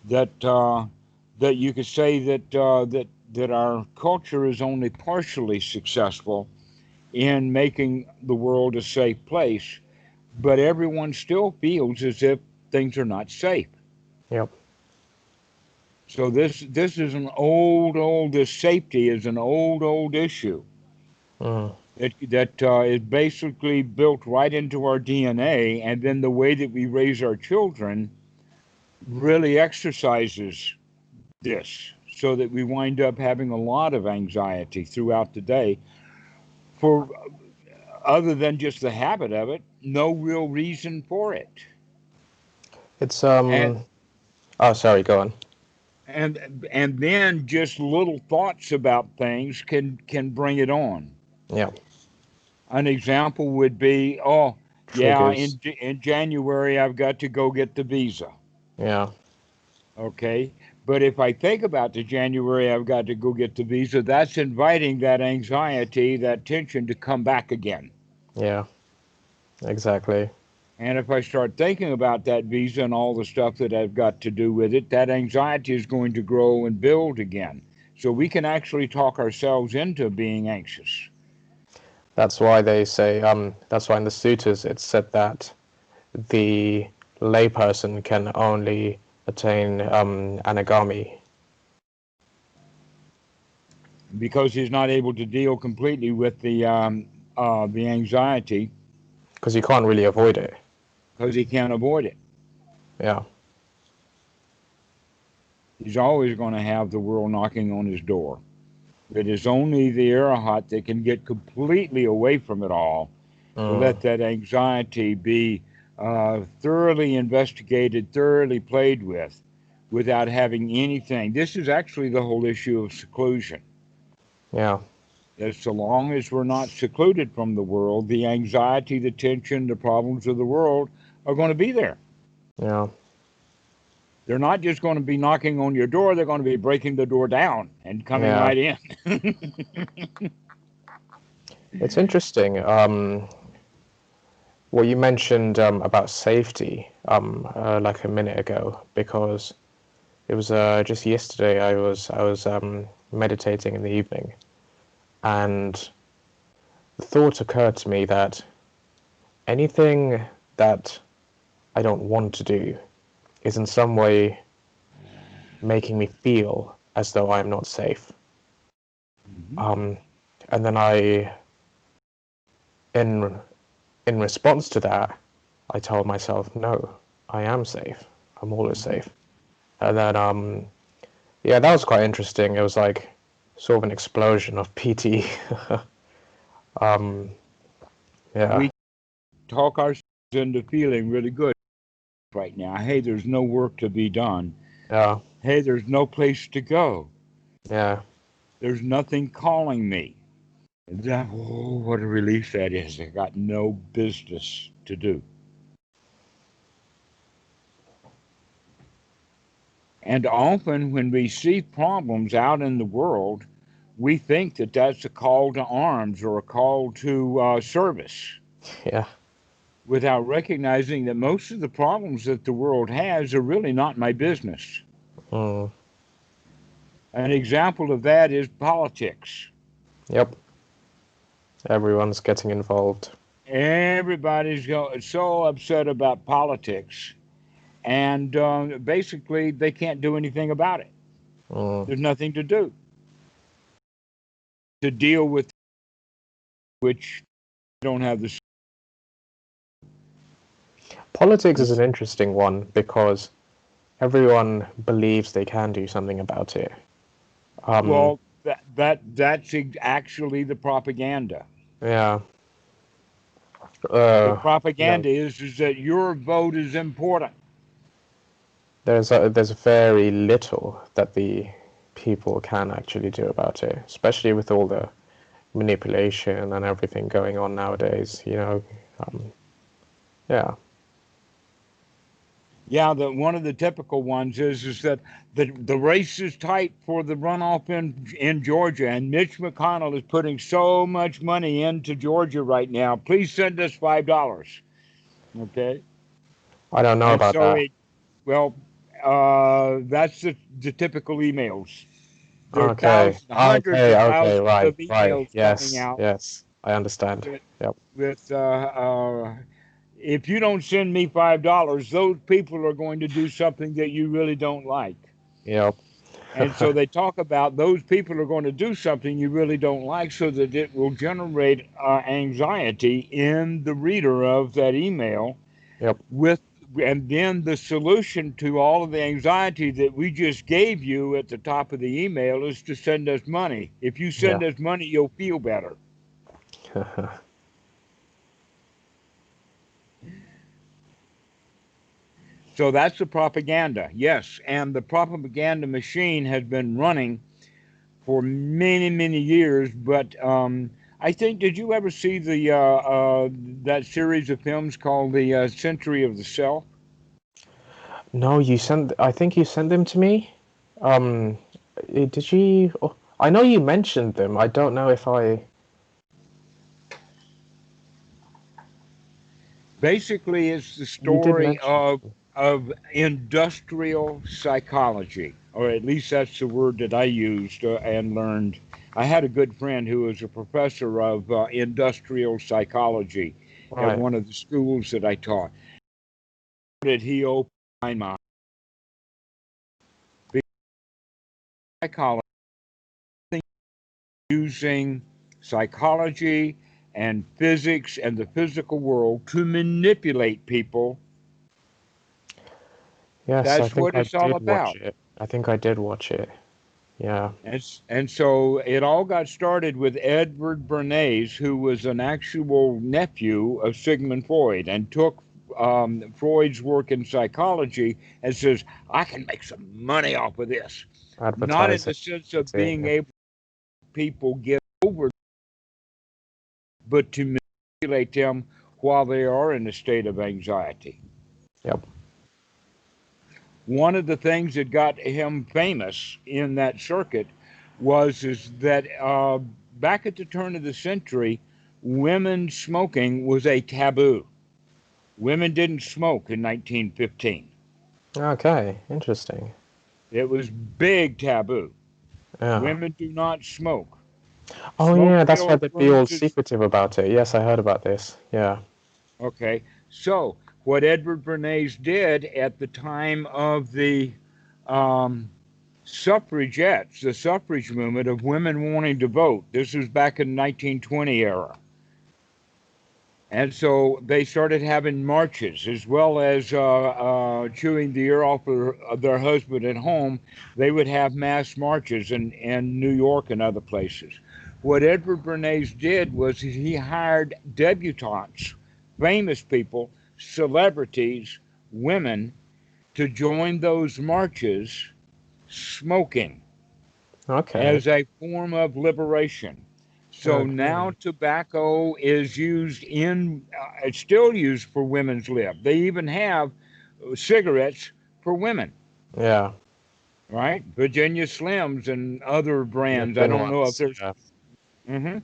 That you could say that our culture is only partially successful in making the world a safe place, but everyone still feels as if things are not safe. yep. So this is an old this safety is an old issue Mm, that is basically built right into our DNA, and then the way that we raise our children really exercises this, so that we wind up having a lot of anxiety throughout the day for other than just the habit of it, no real reason for it. it's And oh, sorry, go on. and then just little thoughts about things can bring it on. Yeah. An example would be, oh, yeah, Triggers. in January I've got to go get the visa. Yeah. Okay. But if I think about the January I've got to go get the visa, that's inviting that anxiety, that tension to come back again. Yeah. Exactly. And if I start thinking about that visa and all the stuff that I've got to do with it, that anxiety is going to grow and build again. So we can actually talk ourselves into being anxious. That's why they say, that's why in the sutras it's said that the layperson can only attain anagami. Because he's not able to deal completely with the anxiety Because you can't really avoid it. because he can't avoid it. Yeah. He's always going to have the world knocking on his door. It is only the arahat that can get completely away from it all, to Mm, let that anxiety be thoroughly investigated, thoroughly played with, without having anything. This is actually the whole issue of seclusion. yeah. That so long as we're not secluded from the world, the anxiety, the tension, the problems of the world are going to be there. Yeah. They're not just going to be knocking on your door, they're going to be breaking the door down and coming Yeah. right in. It's interesting. What you mentioned about safety like a minute ago, because it was just yesterday I was meditating in the evening, and the thought occurred to me that anything that I don't want to do is in some way making me feel as though I am not safe. Mhm. Um, and then in in response to that, I told myself, no, I am safe. I'm always Mhm. safe. And then, yeah, that was quite interesting. It was like sort of an explosion of PT. um, yeah, We talk ourselves into feeling really good right now. Hey, there's no work to be done. yeah, Hey, there's no place to go. yeah, There's nothing calling me. Oh, what a relief that is. I got no business to do. And often when we see problems out in the world, we think that that's a call to arms or a call to service, yeah, without recognizing that most of the problems that the world has are really not my business. mm, An example of that is politics. yep, Everyone's getting involved. Everybody's so upset about politics, and basically they can't do anything about it. Mm. There's nothing to do to deal with which don't have the. Politics is an interesting one because everyone believes they can do something about it. Um, Well, that's actually the propaganda. yeah. The You know, propaganda is that your vote is important. there's very little that the people can actually do about it, especially with all the manipulation and everything going on nowadays. Yeah, Yeah, one of the typical ones is that the race is tight for the runoff in Georgia, and Mitch McConnell is putting so much money into Georgia right now. Please send us $5. Okay, I don't know and about so that. it well, that's the typical emails. There are Okay, thousands, hundreds of okay, thousands right, of right. emails coming Yes, out yes, I understand. with Yep, with if you don't send me $5, those people are going to do something that you really don't like. yep. And so they talk about those people are going to do something you really don't like so that it will generate anxiety in the reader of that email Yep. with and then the solution to all of the anxiety that we just gave you at the top of the email is to send us money. If you Yeah. send us money, you'll feel better. So that's the propaganda, yes. And the propaganda machine has been running for many, many years. But I think, did you ever see the that series of films called the Century of the Self? No, I think you sent them to me. Um, did you? Oh, I know you mentioned them. I don't know if I. Basically, it's the You did story mention them. of industrial psychology, or at least that's the word that I used and learned. I had a good friend who was a professor of industrial psychology at Right. one of the schools that I taught. Did he open my mind? Psychology using psychology and physics and the physical world to manipulate people. Yes, I That's think what I it's all did watch about. it. I think I did watch it. Yeah. And so it all got started with Edward Bernays, who was an actual nephew of Sigmund Freud, and took Freud's work in psychology and says, I can make some money off of this. Not in the Advertising. sense of being Marketing. able to people get over, but to manipulate them while they are in a state of anxiety. Yep. One of the things that got him famous in that circuit was is that back at the turn of the century, women smoking was a taboo. Women didn't smoke in 1915. Okay. Interesting. It was big taboo. Yeah. Women do not smoke. Oh yeah, Smoke that's why killed they'd be all wounds is secretive about it. Yes, I heard about this. Yeah. okay. So what Edward Bernays did at the time of the um, suffragettes, the suffrage movement of women wanting to vote. This was back in the 1920 era. And so they started having marches as well as chewing the ear off of their husband at home. They would have mass marches in New York and other places. What Edward Bernays did was he hired debutantes, famous people, celebrities, women to join those marches smoking Okay. as a form of liberation. So now Okay. tobacco is used it's still used for women's lib. They even have cigarettes for women, Yeah. right? Virginia Slims and other The brands. I thin don't know if ones. there's. Yeah. Mhm.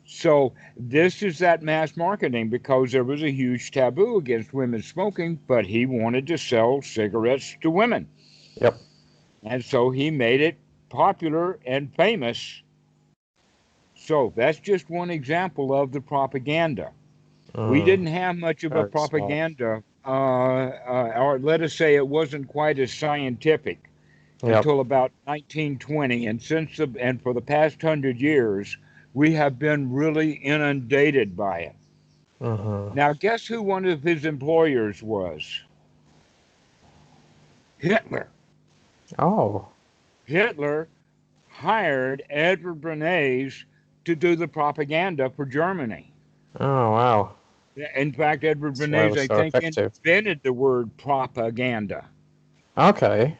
So this is that mass marketing because there was a huge taboo against women smoking, but he wanted to sell cigarettes to women. Yep. And so he made it popular and famous So that's just one example of the propaganda. We Mm, didn't have much of a very smart. propaganda, or let us say it wasn't quite as scientific Yep. until about 1920, and and for the past 100 years, we have been really inundated by it. Mm-hmm. Now, guess who one of his employers was? Hitler. Oh. Hitler hired Edward Bernays to do the propaganda for Germany. Oh, wow. In fact, Edward That's why it Bernays, was I so think, effective. invented the word propaganda. Okay.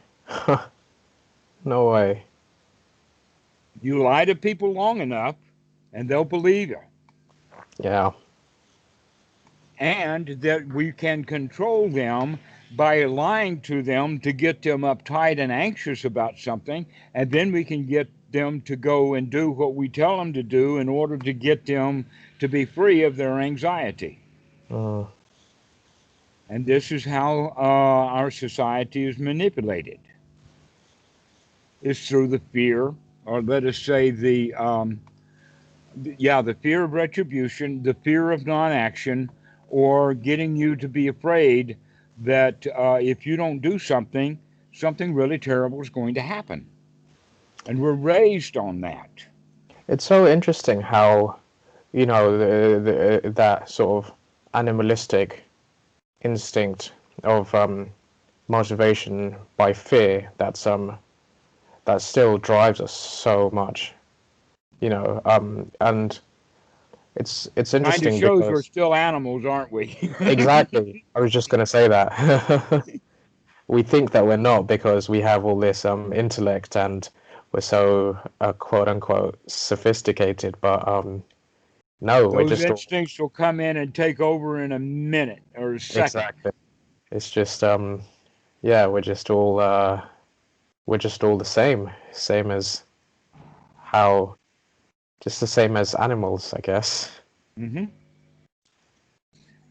No way. You lie to people long enough, and they'll believe you. Yeah. And that we can control them by lying to them to get them uptight and anxious about something, and then we can get them to go and do what we tell them to do in order to get them to be free of their anxiety. Mm, And this is how our society is manipulated. It's through the fear, or let us say the fear of retribution, the fear of non-action, or getting you to be afraid that if you don't do something, something really terrible is going to happen. And we're raised on that. it's so interesting how, that sort of animalistic instinct of motivation by fear that still drives us so much, and it's Kind of interesting shows we're because still animals, aren't we? exactly, I was just going to say that. We think that we're not because we have all this intellect and we're so quote unquote sophisticated, but no, we're Those just all instincts will come in and take over in a minute or a second. exactly. It's just yeah, we're just all the same as how just the same as animals, I guess. Hmm.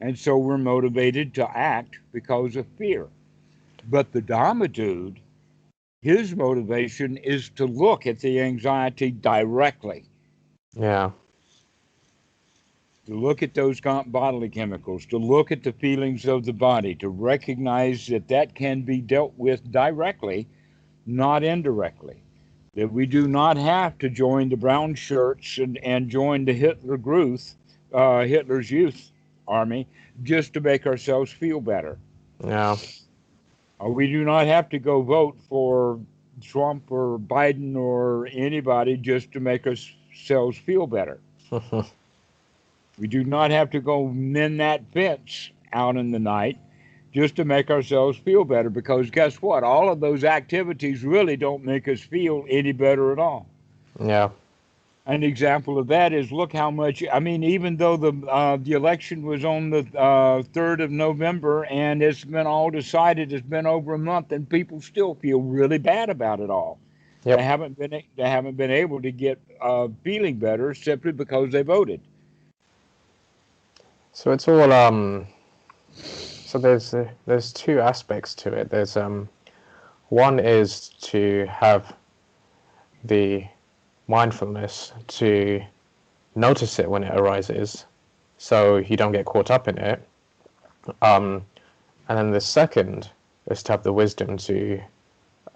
And so we're motivated to act because of fear. But the Dhamma dude, his motivation is to look at the anxiety directly, Yeah, to look at those bodily chemicals, to look at the feelings of the body, to recognize that that can be dealt with directly, not indirectly. That we do not have to join the brown shirts and join the Hitler's youth army, just to make ourselves feel better. yeah. We do not have to go vote for Trump or Biden or anybody just to make ourselves feel better. We do not have to go mend that fence out in the night just to make ourselves feel better because guess what? All of those activities really don't make us feel any better at all. Yeah. An example of that is look how much. I mean, even though the election was on the 3rd of November and it's been all decided, it's been over a month, and people still feel really bad about it all. Yep. They haven't been able to get feeling better simply because they voted. So it's all so there's two aspects to it. There's one is to have the mindfulness to notice it when it arises so you don't get caught up in it. Um, and then the second is to have the wisdom to,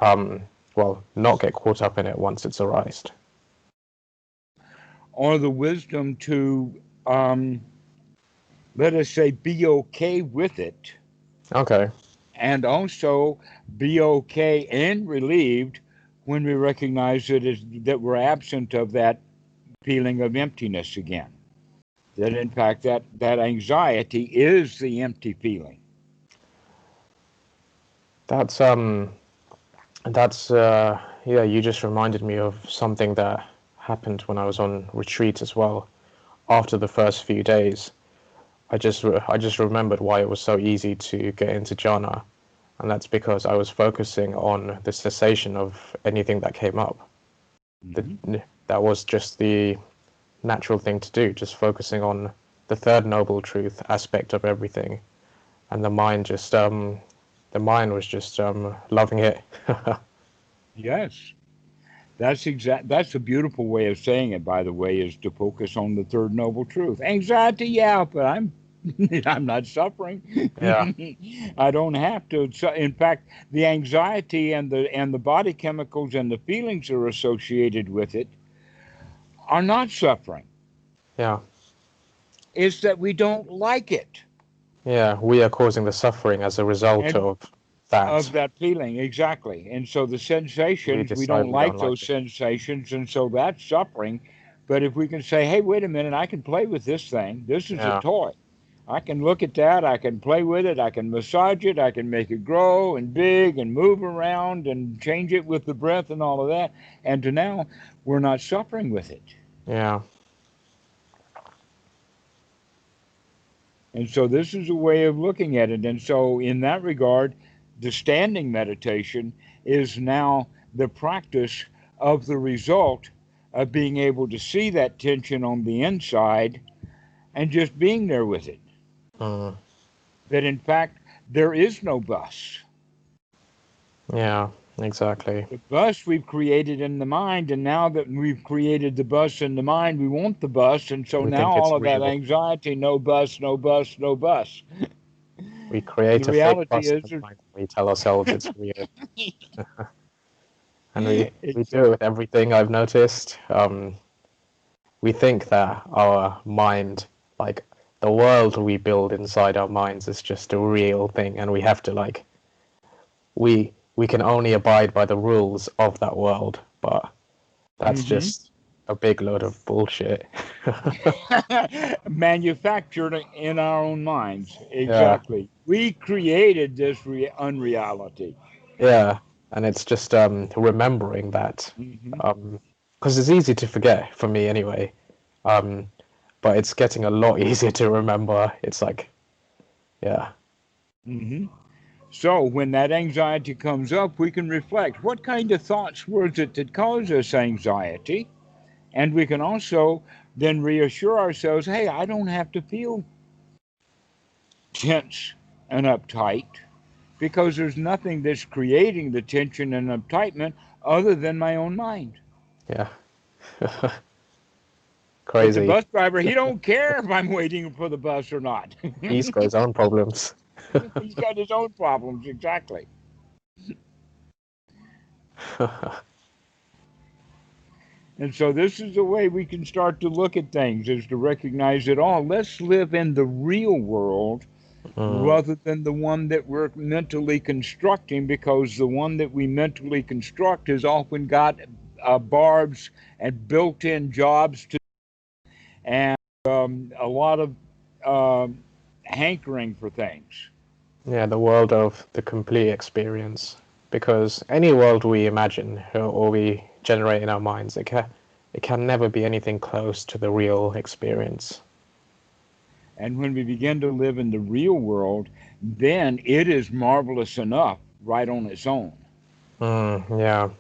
um, well, not get caught up in it once it's arised. Or the wisdom to, um, let us say, be okay with it, Okay. and also be okay and relieved when we recognize that we're absent of that feeling of emptiness again. That in fact that anxiety is the empty feeling. That's yeah, you just reminded me of something that happened when I was on retreat as well. After the first few days, I just remembered why it was so easy to get into jhana, and that's because I was focusing on the cessation of anything that came up. The, Hmm. that was just the natural thing to do, just focusing on the third noble truth aspect of everything, and the mind was just loving it. Yes. That's a beautiful way of saying it, by the way, is to focus on the third noble truth. Anxiety, yeah, but I'm I'm not suffering. Yeah. I don't have to. So, in fact, the anxiety and the body chemicals and the feelings that are associated with it are not suffering. Yeah. It's that we don't like it. Yeah. We are causing the suffering as a result And of that. of that feeling, exactly. And so the We sensations, we decide don't we don't like like those it. sensations, and so that's suffering. But if we can say, hey, wait a minute, I can play with this thing. This is a Yeah. toy. I can look at that. I can play with it. I can massage it. I can make it grow and big and move around and change it with the breath and all of that. And to now, we're not suffering with it. Yeah. And so this is a way of looking at it. And so, in that regard, the standing meditation is now the practice of the result of being able to see that tension on the inside and just being there with it. Mm. That in fact, there is no bus. Yeah. Exactly. The bus we've created in the mind, and now that we've created the bus in the mind, we want the bus. And so We now think it's all of that real. anxiety, no bus, no bus, no bus. We The create a fake reality bus is, in the mind. We tell ourselves it's real, and we do it exactly. with everything. I've noticed. We think that our mind, like the world we build inside our minds, is just a real thing, and we have to like we can only abide by the rules of that world. But that's Hmm. just a big load of bullshit. Manufactured in our own minds. Yeah, Exactly. We created this unreality. yeah, and it's just remembering that, Hmm. because it's easy to forget for me anyway. Um, but it's getting a lot easier to remember. It's like, yeah, Hmm. So when that anxiety comes up, we can reflect what kind of thoughts were it that caused us anxiety? And we can also then reassure ourselves, hey, I don't have to feel tense and uptight because there's nothing that's creating the tension and uptightment other than my own mind. yeah, But the crazy. bus driver, he don't care if I'm waiting for the bus or not. He's got his own problems. He's got his own problems, exactly. And so this is the way we can start to look at things, is to recognize that, oh, let's live in the real world Mm, rather than the one that we're mentally constructing, because the one that we mentally construct has often got barbs and built-in jobs to, and a lot of um hankering for things. yeah, the world of the complete experience. Because any world we imagine or we generate in our minds, it can never be anything close to the real experience. And when we begin to live in the real world, then it is marvelous enough right on its own. Yeah,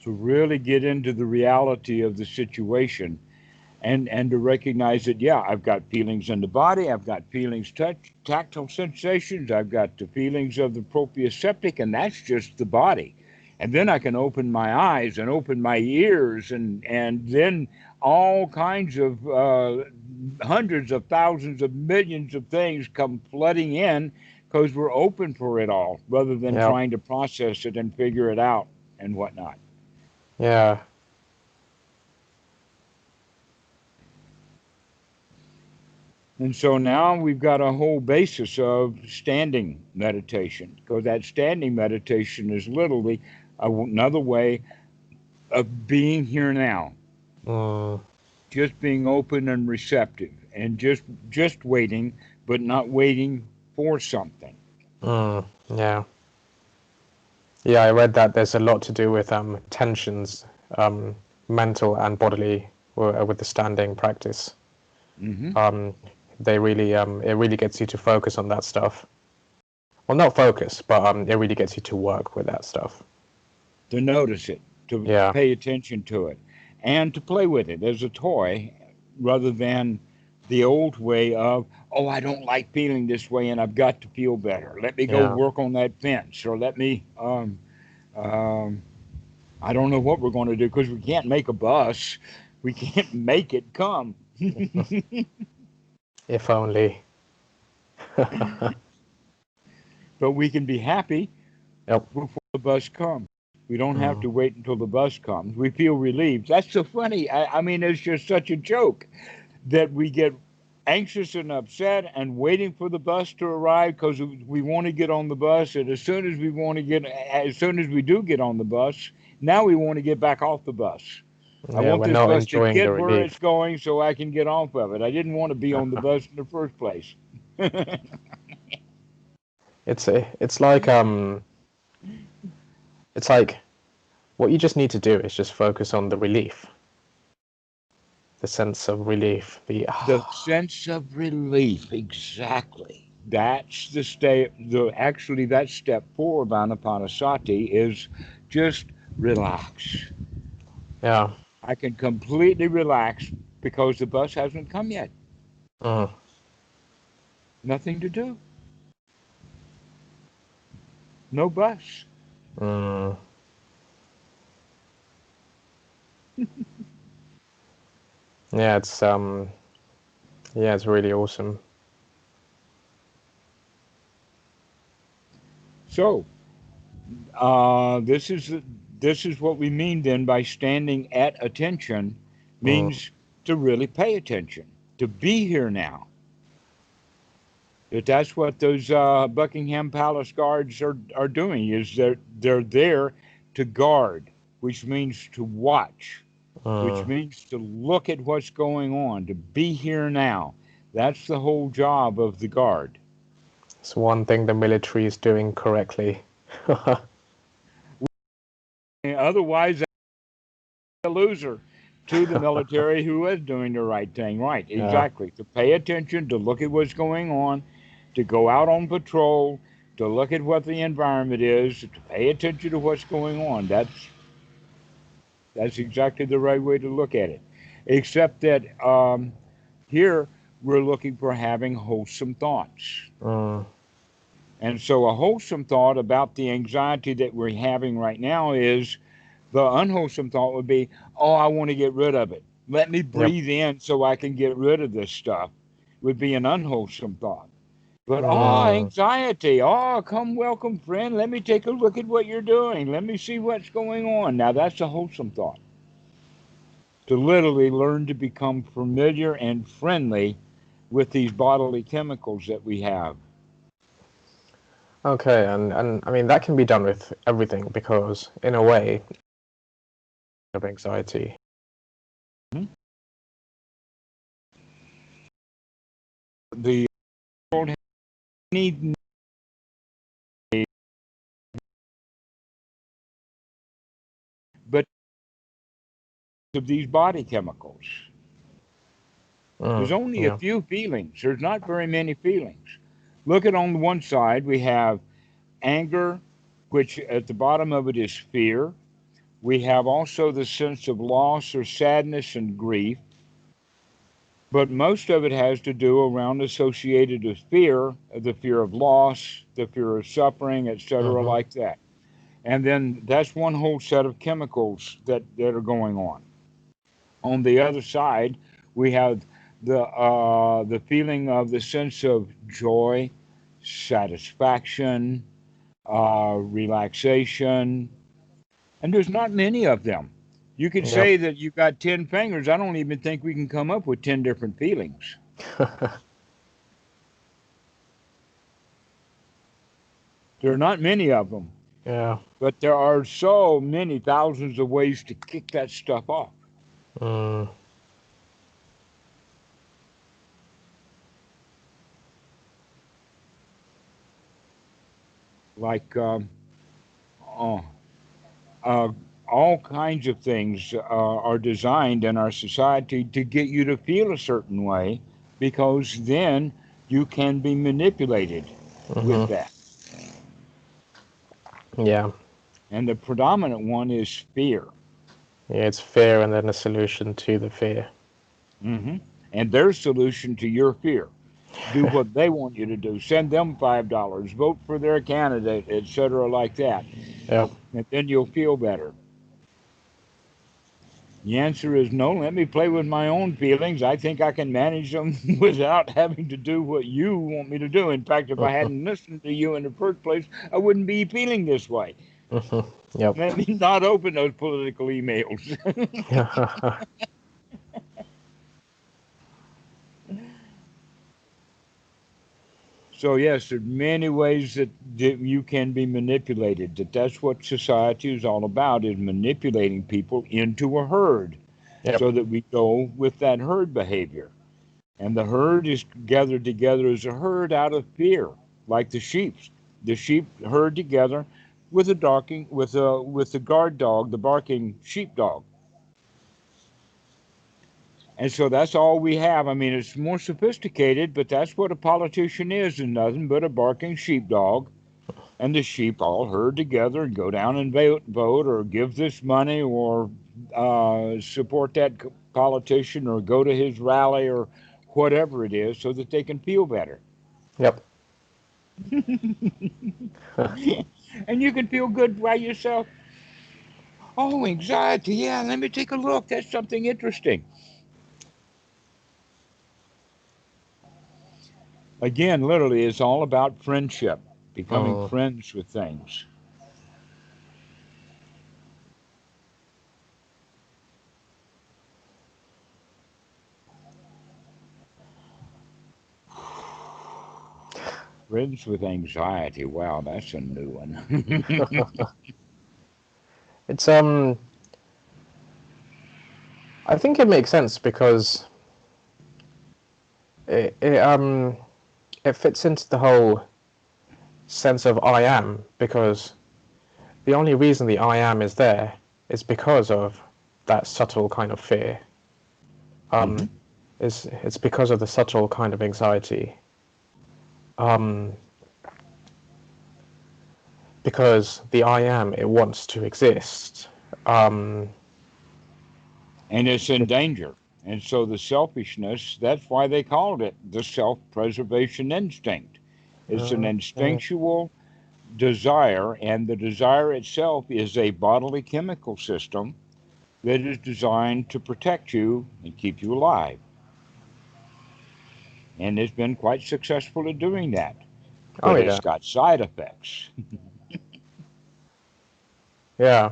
To really get into the reality of the situation, and to recognize that, yeah, I've got feelings in the body, I've got feelings, tactile sensations, I've got the feelings of the proprioceptic, and that's just the body. And then I can open my eyes and open my ears, and then all kinds of hundreds of thousands of millions of things come flooding in because we're open for it all rather than yeah, trying to process it and figure it out and whatnot. yeah, And so now we've got a whole basis of standing meditation, because that standing meditation is literally another way of being here now, mm, just being open and receptive, and just waiting, but not waiting for something. yeah. Yeah, I read that there's a lot to do with tensions, um, mental and bodily, with the standing practice. Hmm. Um, they really, it really gets you to focus on that stuff. Well, not focus, but it really gets you to work with that stuff. To notice it, to Yeah, pay attention to it, and to play with it as a toy rather than the old way of, oh, I don't like feeling this way and I've got to feel better. Let me go yeah, work on that fence, or let me. Um, I don't know what we're going to do because we can't make a bus. We can't make it come. If only. But we can be happy Yep. before the bus comes. We don't have Mm. to wait until the bus comes. We feel relieved. That's so funny. I mean, it's just such a joke that we get anxious and upset and waiting for the bus to arrive because we want to get on the bus. And as soon as we do get on the bus, now we want to get back off the bus. I Yeah, want we're this not bus to enjoying the get where relief. it's going so I can get off of it. I didn't want to be on the bus in the first place. It's like what you just need to do is just focus on the relief, the sense of relief, The sense of relief, exactly. That's the step. Actually, that step four of Anapanasati is just relax. yeah. I can completely relax because the bus hasn't come yet. Mm. Nothing to do. No bus. Mm. Yeah, it's really awesome. So this is what we mean then by standing at attention Mm. means to really pay attention, to be here now. That's what those Buckingham Palace guards are doing. Is they're there to guard, which means to watch, which Mm. means to look at what's going on, to be here now. That's the whole job of the guard. It's one thing the military is doing correctly. Otherwise, a loser to the military who is doing the right thing. Right, Yeah. exactly. To pay attention, to look at what's going on, to go out on patrol, to look at what the environment is, to pay attention to what's going on. That's exactly the right way to look at it. Except that here we're looking for having wholesome thoughts. Mm. And so a wholesome thought about the anxiety that we're having right now is the unwholesome thought would be, oh, I want to get rid of it. Let me Yep. breathe in so I can get rid of this stuff, would be an unwholesome thought. But, oh, Mm. anxiety. Oh, come, welcome, friend. Let me take a look at what you're doing. Let me see what's going on. Now, that's a wholesome thought. To literally learn to become familiar and friendly with these bodily chemicals that we have. Okay, and I mean that can be done with everything because in a way of anxiety. Hmm? The world has need, but of these body chemicals. There's Mm. only a Yeah. few feelings. There's not very many feelings. Look at on the one side, we have anger, which at the bottom of it is fear. We have also the sense of loss or sadness and grief, but most of it has to do around associated with fear, the fear of loss, the fear of suffering, etc., Mm-hmm. like that. And then that's one whole set of chemicals that are going on. On the other side, we have the feeling of the sense of joy, satisfaction, relaxation, and there's not many of them. You could Yep. say that you've got 10 fingers. I don't even think we can come up with 10 different feelings. There are not many of them, Yeah. but there are so many thousands of ways to kick that stuff off. Mm. Like uh, uh, all kinds of things are designed in our society to get you to feel a certain way because then you can be manipulated with Mm-hmm. that. Yeah. And the predominant one is fear. Yeah. It's fear, and then a solution to the fear. Hmm. And their solution to your fear. Do what they want you to do. Send them $5. Vote for their candidate, etc., like that. Yep. And then you'll feel better. The answer is no. Let me play with my own feelings. I think I can manage them without having to do what you want me to do. In fact, if I hadn't listened to you in the first place, I wouldn't be feeling this way. Yep. Let me not open those political emails. So yes, there are many ways that you can be manipulated. That's what society is all about: is manipulating people into a herd, Yep. so that we go with that herd behavior. And the herd is gathered together as a herd out of fear, like the sheep. The sheep herd together with a barking with the guard dog, the barking sheepdog. And so that's all we have. I mean, it's more sophisticated, but that's what a politician is nothing but a barking sheepdog. And the sheep all herd together and go down and vote or give this money or support that politician or go to his rally or whatever it is so that they can feel better. Yep. And you can feel good by yourself. Oh, anxiety. Yeah, let me take a look. That's something interesting. Again, literally, it's all about friendship, becoming Mm. friends with things. Friends with anxiety. Wow, that's a new one. It's I think it makes sense because it it fits into the whole sense of I am, because the only reason the I am is there is because of that subtle kind of fear. Hmm. It's because of the subtle kind of anxiety. Um, because the I am, it wants to exist. Um, And it's in danger. And so the selfishness, that's why they called it the self preservation instinct. It's an yeah. instinctual desire, and the desire itself is a bodily chemical system that is designed to protect you and keep you alive. And it's been quite successful at doing that. Oh But yeah, it's got side effects. yeah,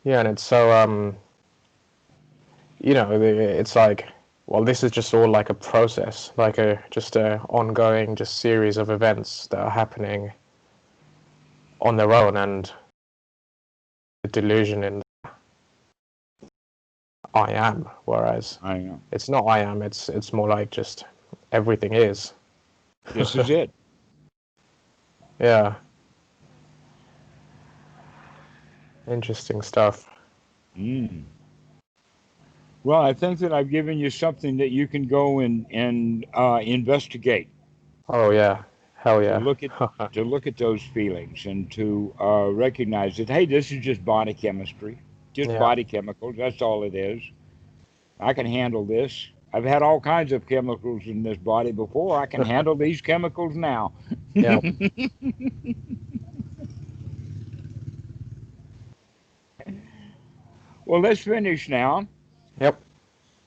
yeah, and it's so it's like, well, this is just all like a process, like a just a ongoing just series of events that are happening on their own, and the delusion in I am, whereas I know. it's not I am, it's more like just everything is. This is it. Yeah, interesting stuff. Mm. Well, I think that I've given you something that you can go and investigate Oh yeah, hell to yeah. look at those feelings and to recognize that hey, this is just body chemistry, just Yeah. body chemicals. That's all it is. I can handle this. I've had all kinds of chemicals in this body before. I can handle these chemicals now. Yeah. Well, let's finish now, Yep.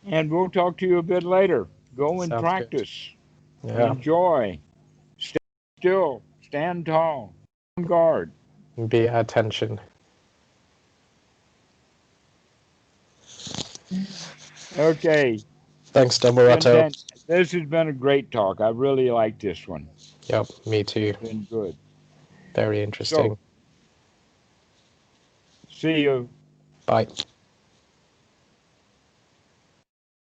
and we'll talk to you a bit later. Go and Sounds good. practice. Yeah. Enjoy. Stay still. Stand tall. On guard. Be attention. Okay. Thanks, Dhammarato. Chintan, this has been a great talk. I really like this one. Yep, me too. It's been good. Very So, interesting. see you. Bye.